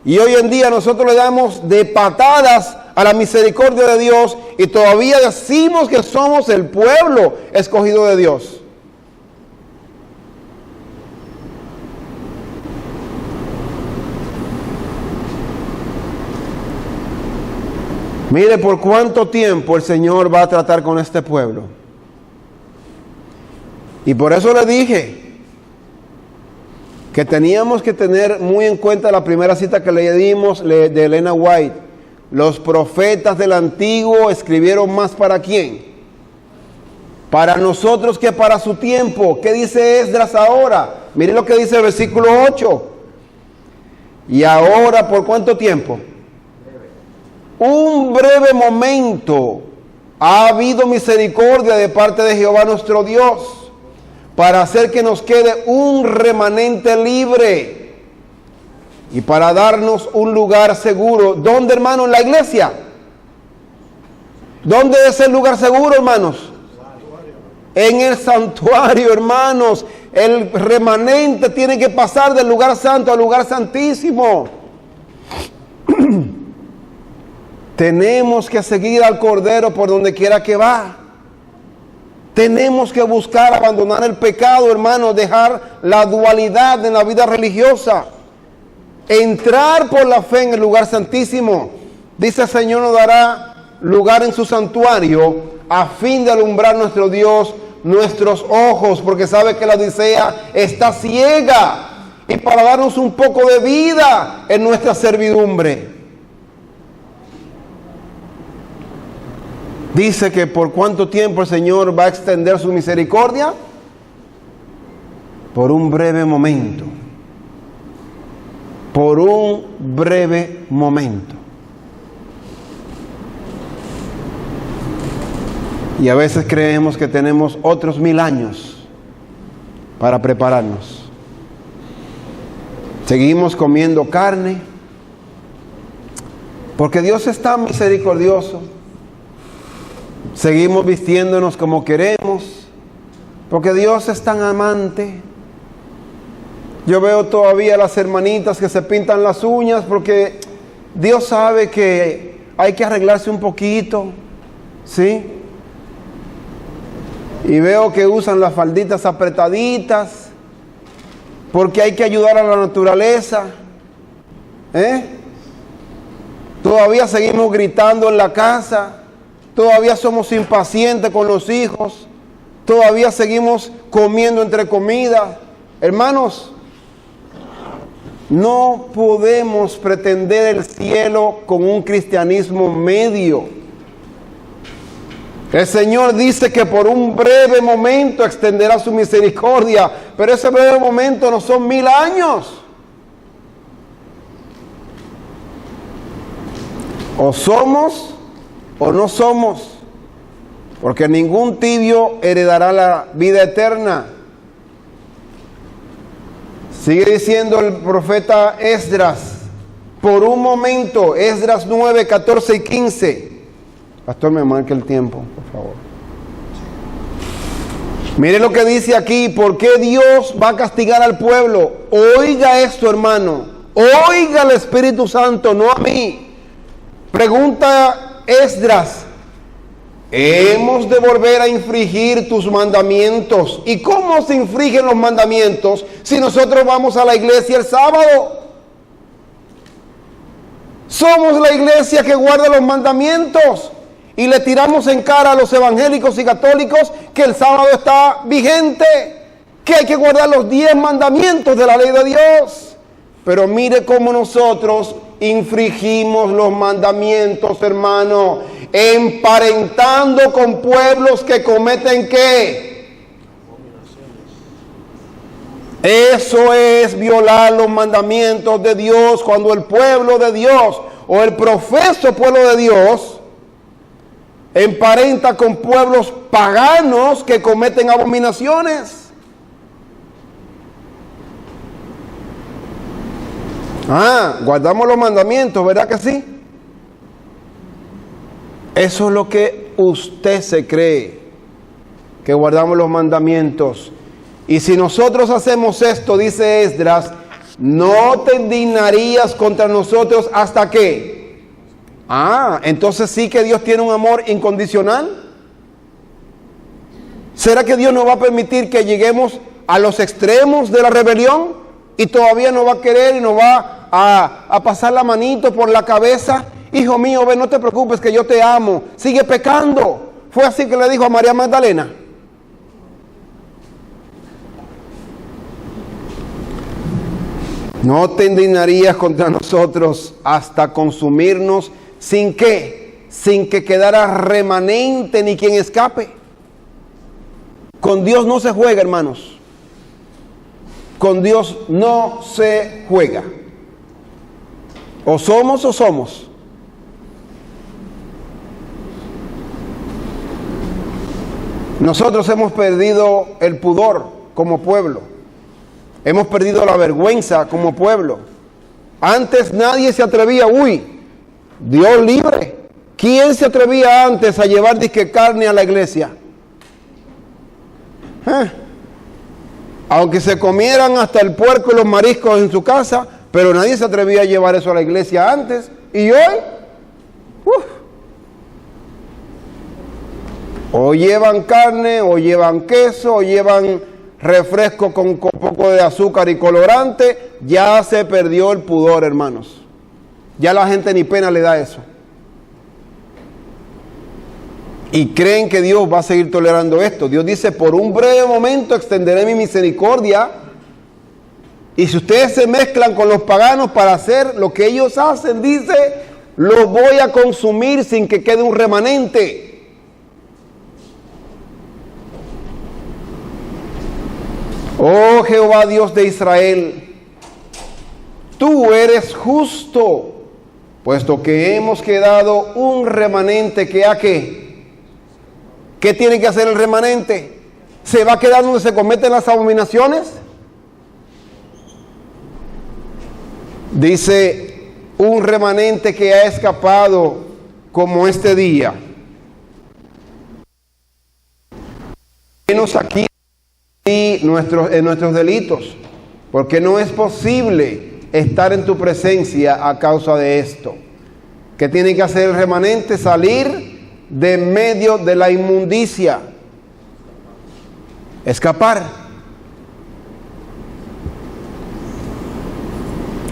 Y hoy en día nosotros le damos de patadas a la misericordia de Dios y todavía decimos que somos el pueblo escogido de Dios. Mire por cuánto tiempo el Señor va a tratar con este pueblo. Y por eso le dije que teníamos que tener muy en cuenta la primera cita que leímos de Elena White. Los profetas del Antiguo escribieron más para quién. Para nosotros que para su tiempo. ¿Qué dice Esdras ahora? Miren lo que dice el versículo 8. Y ahora, ¿por cuánto tiempo? Un breve momento ha habido misericordia de parte de Jehová nuestro Dios para hacer que nos quede un remanente libre y para darnos un lugar seguro. ¿Dónde, hermanos? En la iglesia. ¿Dónde es el lugar seguro, hermanos? En el santuario, hermanos. El remanente tiene que pasar del lugar santo al lugar santísimo. Tenemos que seguir al Cordero por donde quiera que va. Tenemos que buscar abandonar el pecado, hermanos, dejar la dualidad en la vida religiosa. Entrar por la fe en el lugar santísimo. Dice el Señor nos dará lugar en su santuario a fin de alumbrar nuestro Dios, nuestros ojos, porque sabe que la Odisea está ciega y para darnos un poco de vida en nuestra servidumbre. Dice que por cuánto tiempo el Señor va a extender su misericordia. Por un breve momento. Por un breve momento. Y a veces creemos que tenemos otros 1000 años para prepararnos. Seguimos comiendo carne. Porque Dios es tan misericordioso. Seguimos vistiéndonos como queremos, porque Dios es tan amante. Yo veo todavía las hermanitas que se pintan las uñas, porque Dios sabe que hay que arreglarse un poquito, ¿sí? Y veo que usan las falditas apretaditas, porque hay que ayudar a la naturaleza, Todavía seguimos gritando en la casa. Todavía somos impacientes con los hijos. Todavía seguimos comiendo entre comidas. Hermanos, no podemos pretender el cielo con un cristianismo medio. El Señor dice que por un breve momento extenderá su misericordia, pero ese breve momento no son 1000 años. O somos o no somos, porque ningún tibio heredará la vida eterna. Sigue diciendo el profeta Esdras, por un momento, Esdras 9, 14 y 15. Pastor, me marque el tiempo, por favor. Mire lo que dice aquí, ¿por qué Dios va a castigar al pueblo? Oiga esto, hermano, oiga al Espíritu Santo, no a mí. Pregunta Esdras, hemos de volver a infringir tus mandamientos. ¿Y cómo se infringen los mandamientos si nosotros vamos a la iglesia el sábado? Somos la iglesia que guarda los mandamientos y le tiramos en cara a los evangélicos y católicos que el sábado está vigente, que hay que guardar los 10 mandamientos de la ley de Dios. Pero mire cómo nosotros infringimos los mandamientos, hermano, emparentando con pueblos que cometen ¿qué? Eso es violar los mandamientos de Dios, cuando el pueblo de Dios o el profeso pueblo de Dios emparenta con pueblos paganos que cometen abominaciones. Guardamos los mandamientos, ¿verdad que sí? Eso es lo que usted se cree, que guardamos los mandamientos. Y si nosotros hacemos esto, dice Esdras, no te indignarías contra nosotros hasta que. Entonces sí que Dios tiene un amor incondicional. ¿Será que Dios no va a permitir que lleguemos a los extremos de la rebelión y todavía no va a querer y nos va a pasar la manito por la cabeza? Hijo mío, ven, no te preocupes que yo te amo, sigue pecando. Fue así que le dijo a María Magdalena. No te indignarías contra nosotros hasta consumirnos sin que quedara remanente ni quien escape. Con Dios no se juega, hermanos. Con Dios no se juega. O somos o somos. Nosotros hemos perdido el pudor como pueblo. Hemos perdido la vergüenza como pueblo. Antes nadie se atrevía, Dios libre. ¿Quién se atrevía antes a llevar disque carne a la iglesia? Aunque se comieran hasta el puerco y los mariscos en su casa, pero nadie se atrevía a llevar eso a la iglesia antes. ¿Y hoy? O llevan carne, o llevan queso, o llevan refresco con poco de azúcar y colorante. Ya se perdió el pudor, hermanos. Ya la gente ni pena le da eso. Y creen que Dios va a seguir tolerando esto. Dios dice, por un breve momento extenderé mi misericordia. Y si ustedes se mezclan con los paganos para hacer lo que ellos hacen, dice, los voy a consumir sin que quede un remanente. Oh Jehová Dios de Israel, tú eres justo, puesto que hemos quedado un remanente que ¿a qué? ¿Qué tiene que hacer el remanente? ¿Se va a quedar donde se cometen las abominaciones? Dice, un remanente que ha escapado como este día. Menos aquí en nuestros delitos, porque no es posible estar en tu presencia a causa de esto. ¿Qué tiene que hacer el remanente? Salir de medio de la inmundicia, escapar.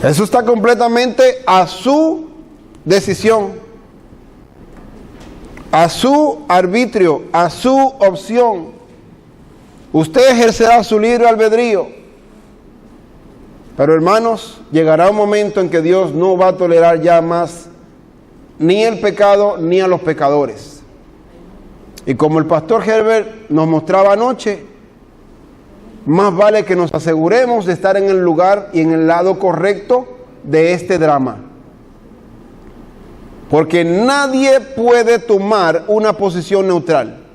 Eso está completamente a su decisión, a su arbitrio, a su opción. Usted ejercerá su libre albedrío. Pero hermanos, llegará un momento en que Dios no va a tolerar ya más ni el pecado ni a los pecadores. Y como el pastor Herbert nos mostraba anoche, más vale que nos aseguremos de estar en el lugar y en el lado correcto de este drama. Porque nadie puede tomar una posición neutral.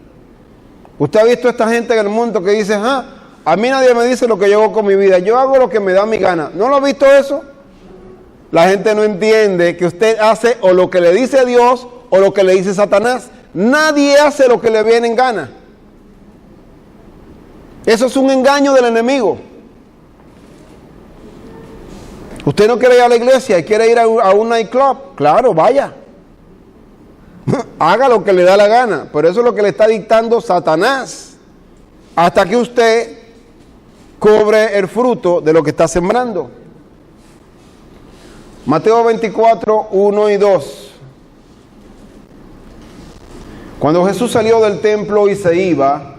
Usted ha visto a esta gente en el mundo que dice, a mí nadie me dice lo que yo hago con mi vida, yo hago lo que me da mi gana. ¿No lo ha visto eso? La gente no entiende que usted hace o lo que le dice Dios o lo que le dice Satanás. Nadie hace lo que le viene en gana. Eso es un engaño del enemigo. Usted no quiere ir a la iglesia y quiere ir a un nightclub. Claro, vaya. Haga lo que le da la gana. Pero eso es lo que le está dictando Satanás. Hasta que usted cobre el fruto de lo que está sembrando. Mateo 24, 1 y 2. Cuando Jesús salió del templo y se iba,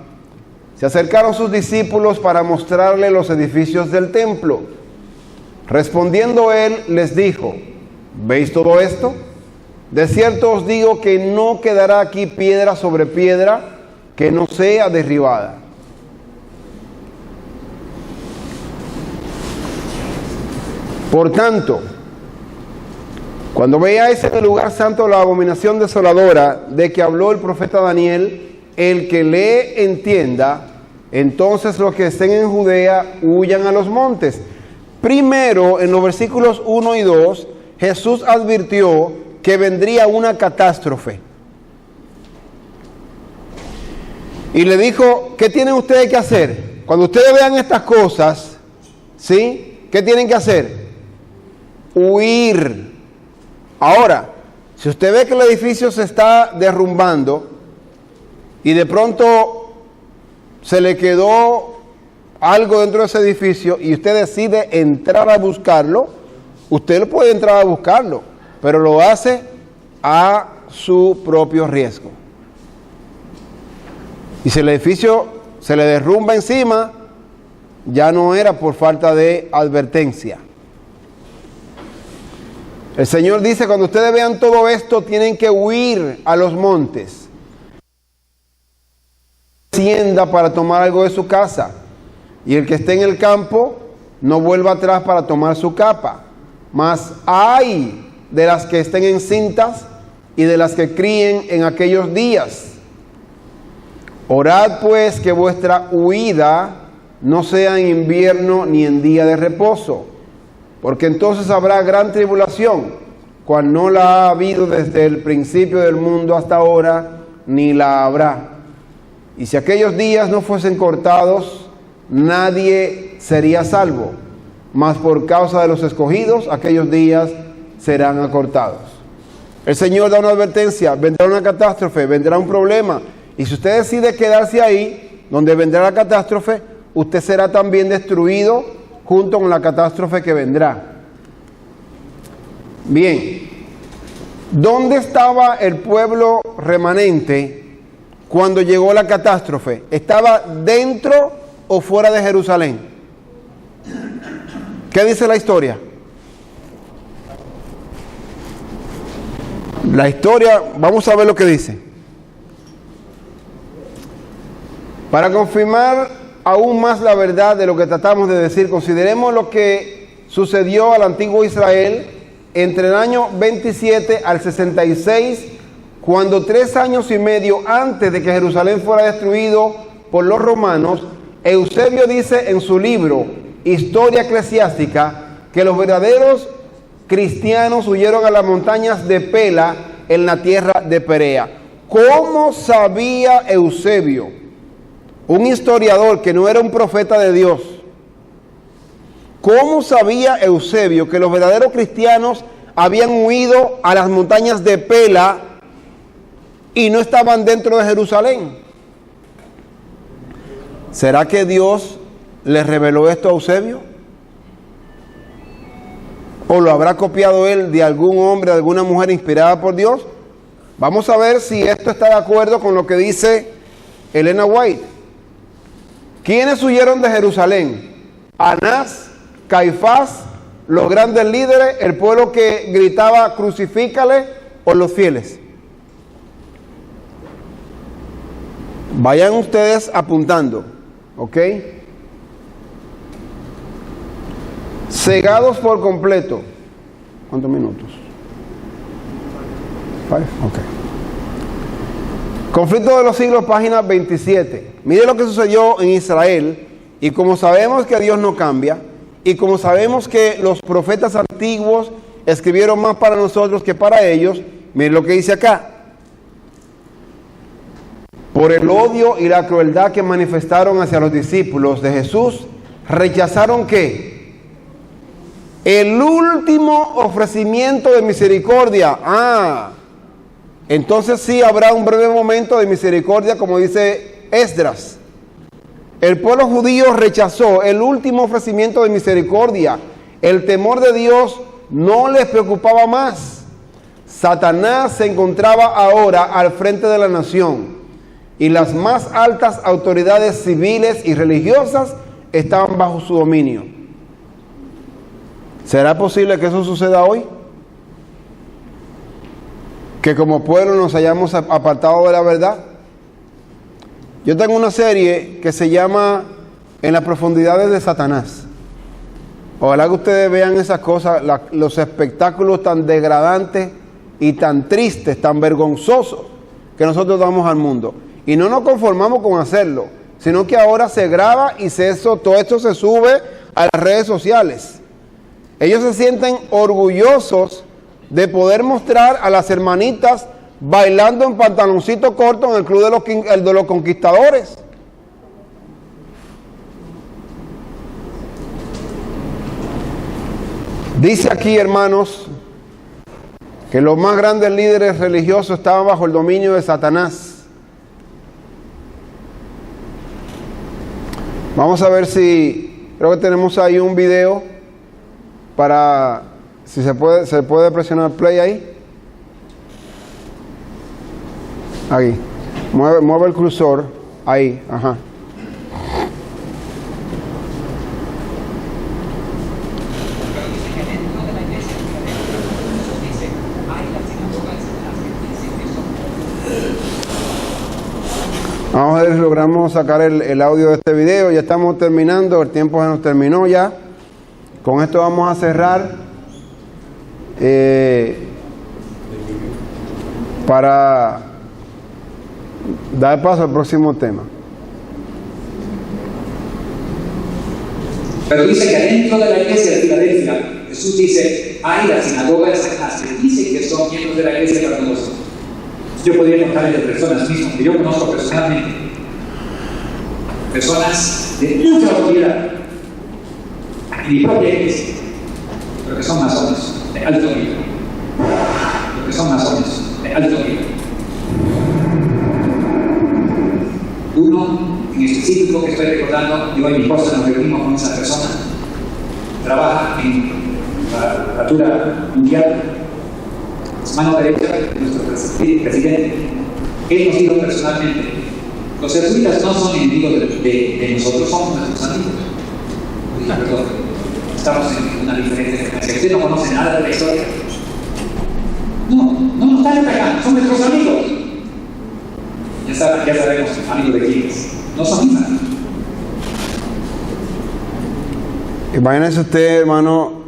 se acercaron sus discípulos para mostrarle los edificios del templo. Respondiendo él, les dijo, ¿veis todo esto? De cierto os digo que no quedará aquí piedra sobre piedra que no sea derribada. Por tanto, cuando veáis en el lugar santo la abominación desoladora de que habló el profeta Daniel, el que lee entienda, entonces los que estén en Judea huyan a los montes. Primero, en los versículos 1 y 2, Jesús advirtió que vendría una catástrofe. Y le dijo, ¿qué tienen ustedes que hacer? Cuando ustedes vean estas cosas, ¿sí? ¿Qué tienen que hacer? Huir. Ahora, si usted ve que el edificio se está derrumbando y de pronto se le quedó algo dentro de ese edificio y usted decide entrar a buscarlo, usted lo puede entrar a buscarlo, pero lo hace a su propio riesgo. Y si el edificio se le derrumba encima, ya no era por falta de advertencia. El Señor dice, cuando ustedes vean todo esto, tienen que huir a los montes. Hacienda para tomar algo de su casa. Y el que esté en el campo, no vuelva atrás para tomar su capa. Mas ay de las que estén encintas y de las que críen en aquellos días. Orad pues que vuestra huida no sea en invierno ni en día de reposo, porque entonces habrá gran tribulación, cual no la ha habido desde el principio del mundo hasta ahora, ni la habrá. Y si aquellos días no fuesen cortados, nadie sería salvo, mas por causa de los escogidos, aquellos días serán acortados. El Señor da una advertencia, vendrá una catástrofe, vendrá un problema, y si usted decide quedarse ahí, donde vendrá la catástrofe, usted será también destruido junto con la catástrofe que vendrá. Bien, ¿dónde estaba el pueblo remanente cuando llegó la catástrofe? ¿Estaba dentro o fuera de Jerusalén? ¿Qué dice la historia? La historia, vamos a ver lo que dice. Para confirmar aún más la verdad de lo que tratamos de decir, consideremos lo que sucedió al antiguo Israel entre el año 27 al 66, cuando 3 años y medio antes de que Jerusalén fuera destruido por los romanos, Eusebio dice en su libro Historia Eclesiástica que los verdaderos cristianos huyeron a las montañas de Pela en la tierra de Perea. ¿Cómo sabía Eusebio, un historiador que no era un profeta de Dios? ¿Cómo sabía Eusebio que los verdaderos cristianos habían huido a las montañas de Pela y no estaban dentro de Jerusalén? ¿Será que Dios le reveló esto a Eusebio? ¿O lo habrá copiado él de algún hombre, de alguna mujer inspirada por Dios? Vamos a ver si esto está de acuerdo con lo que dice Elena White. ¿Quiénes huyeron de Jerusalén? Anás, Caifás, los grandes líderes, el pueblo que gritaba crucifícale, o los fieles. Vayan ustedes apuntando, ¿ok? Cegados por completo. ¿Cuántos minutos? 5, ok. Conflicto de los siglos, página 27. Mire lo que sucedió en Israel, y como sabemos que Dios no cambia, y como sabemos que los profetas antiguos escribieron más para nosotros que para ellos, mire lo que dice acá. Por el odio y la crueldad que manifestaron hacia los discípulos de Jesús, rechazaron ¿qué? El último ofrecimiento de misericordia. Entonces sí habrá un breve momento de misericordia, como dice Esdras. El pueblo judío rechazó el último ofrecimiento de misericordia. El temor de Dios no les preocupaba más. Satanás se encontraba ahora al frente de la nación, y las más altas autoridades civiles y religiosas estaban bajo su dominio. ¿Será posible que eso suceda hoy? Que como pueblo nos hayamos apartado de la verdad. Yo tengo una serie que se llama En las profundidades de Satanás. Ojalá que ustedes vean esas cosas, los espectáculos tan degradantes y tan tristes, tan vergonzosos que nosotros damos al mundo. Y no nos conformamos con hacerlo, sino que ahora se graba y todo esto se sube a las redes sociales. Ellos se sienten orgullosos de poder mostrar a las hermanitas bailando en pantaloncito corto en el club de los conquistadores. Dice aquí, hermanos, que los más grandes líderes religiosos estaban bajo el dominio de Satanás. Vamos a ver si, creo que tenemos ahí un video para, si se puede presionar play ahí. Ahí, mueve el cursor, ahí, ajá. Vamos a ver si logramos sacar el audio de este video. Ya estamos terminando, el tiempo se nos terminó ya. Con esto vamos a cerrar para dar paso al próximo tema. Pero dice que adentro de la iglesia de Filadelfia, Jesús dice, hay la sinagoga de Satanás, que dicen que son miembros de la iglesia para nosotros. Yo podría contarles de personas mismas que yo conozco personalmente, personas de mucha autoridad en mi propia iglesia, pero que son masones de alto nivel, Uno en específico que estoy recordando, yo y mi esposa nos reunimos con esa persona, trabaja en la Jefatura Mundial, es mano derecha de nuestro presidente. Él nos dijo personalmente, los jesuitas no son enemigos de nosotros, somos nuestros amigos. Dije, perdón, estamos en una diferente frecuencia. Usted no conoce nada de la historia. No nos están atacando, son nuestros amigos. Ya sabemos, amigos de quiénes. No son mis amigos. Imagínense usted, hermano,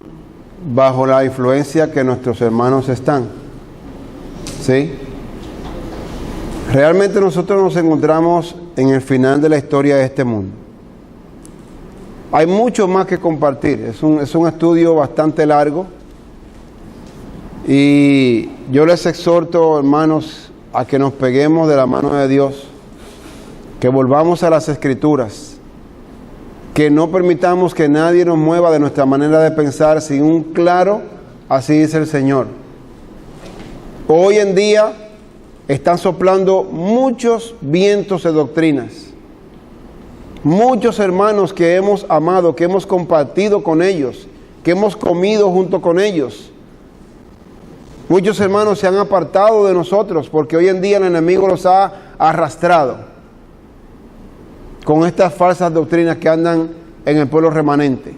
bajo la influencia que nuestros hermanos están. ¿Sí? Realmente nosotros nos encontramos en el final de la historia de este mundo. Hay mucho más que compartir. Es un estudio bastante largo. Y yo les exhorto, hermanos, a que nos peguemos de la mano de Dios, que volvamos a las Escrituras, que no permitamos que nadie nos mueva de nuestra manera de pensar sin un claro, así dice el Señor. Hoy en día están soplando muchos vientos de doctrinas. Muchos hermanos que hemos amado, que hemos compartido con ellos, que hemos comido junto con ellos. Muchos hermanos se han apartado de nosotros porque hoy en día el enemigo los ha arrastrado con estas falsas doctrinas que andan en el pueblo remanente.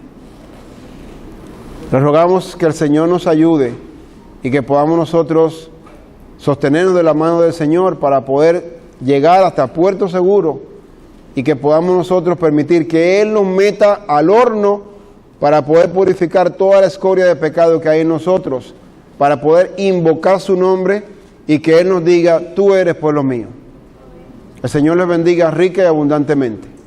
Les rogamos que el Señor nos ayude y que podamos nosotros sostenernos de la mano del Señor para poder llegar hasta Puerto Seguro y que podamos nosotros permitir que Él nos meta al horno para poder purificar toda la escoria de pecado que hay en nosotros, para poder invocar su nombre y que Él nos diga, tú eres pueblo mío. El Señor les bendiga rica y abundantemente.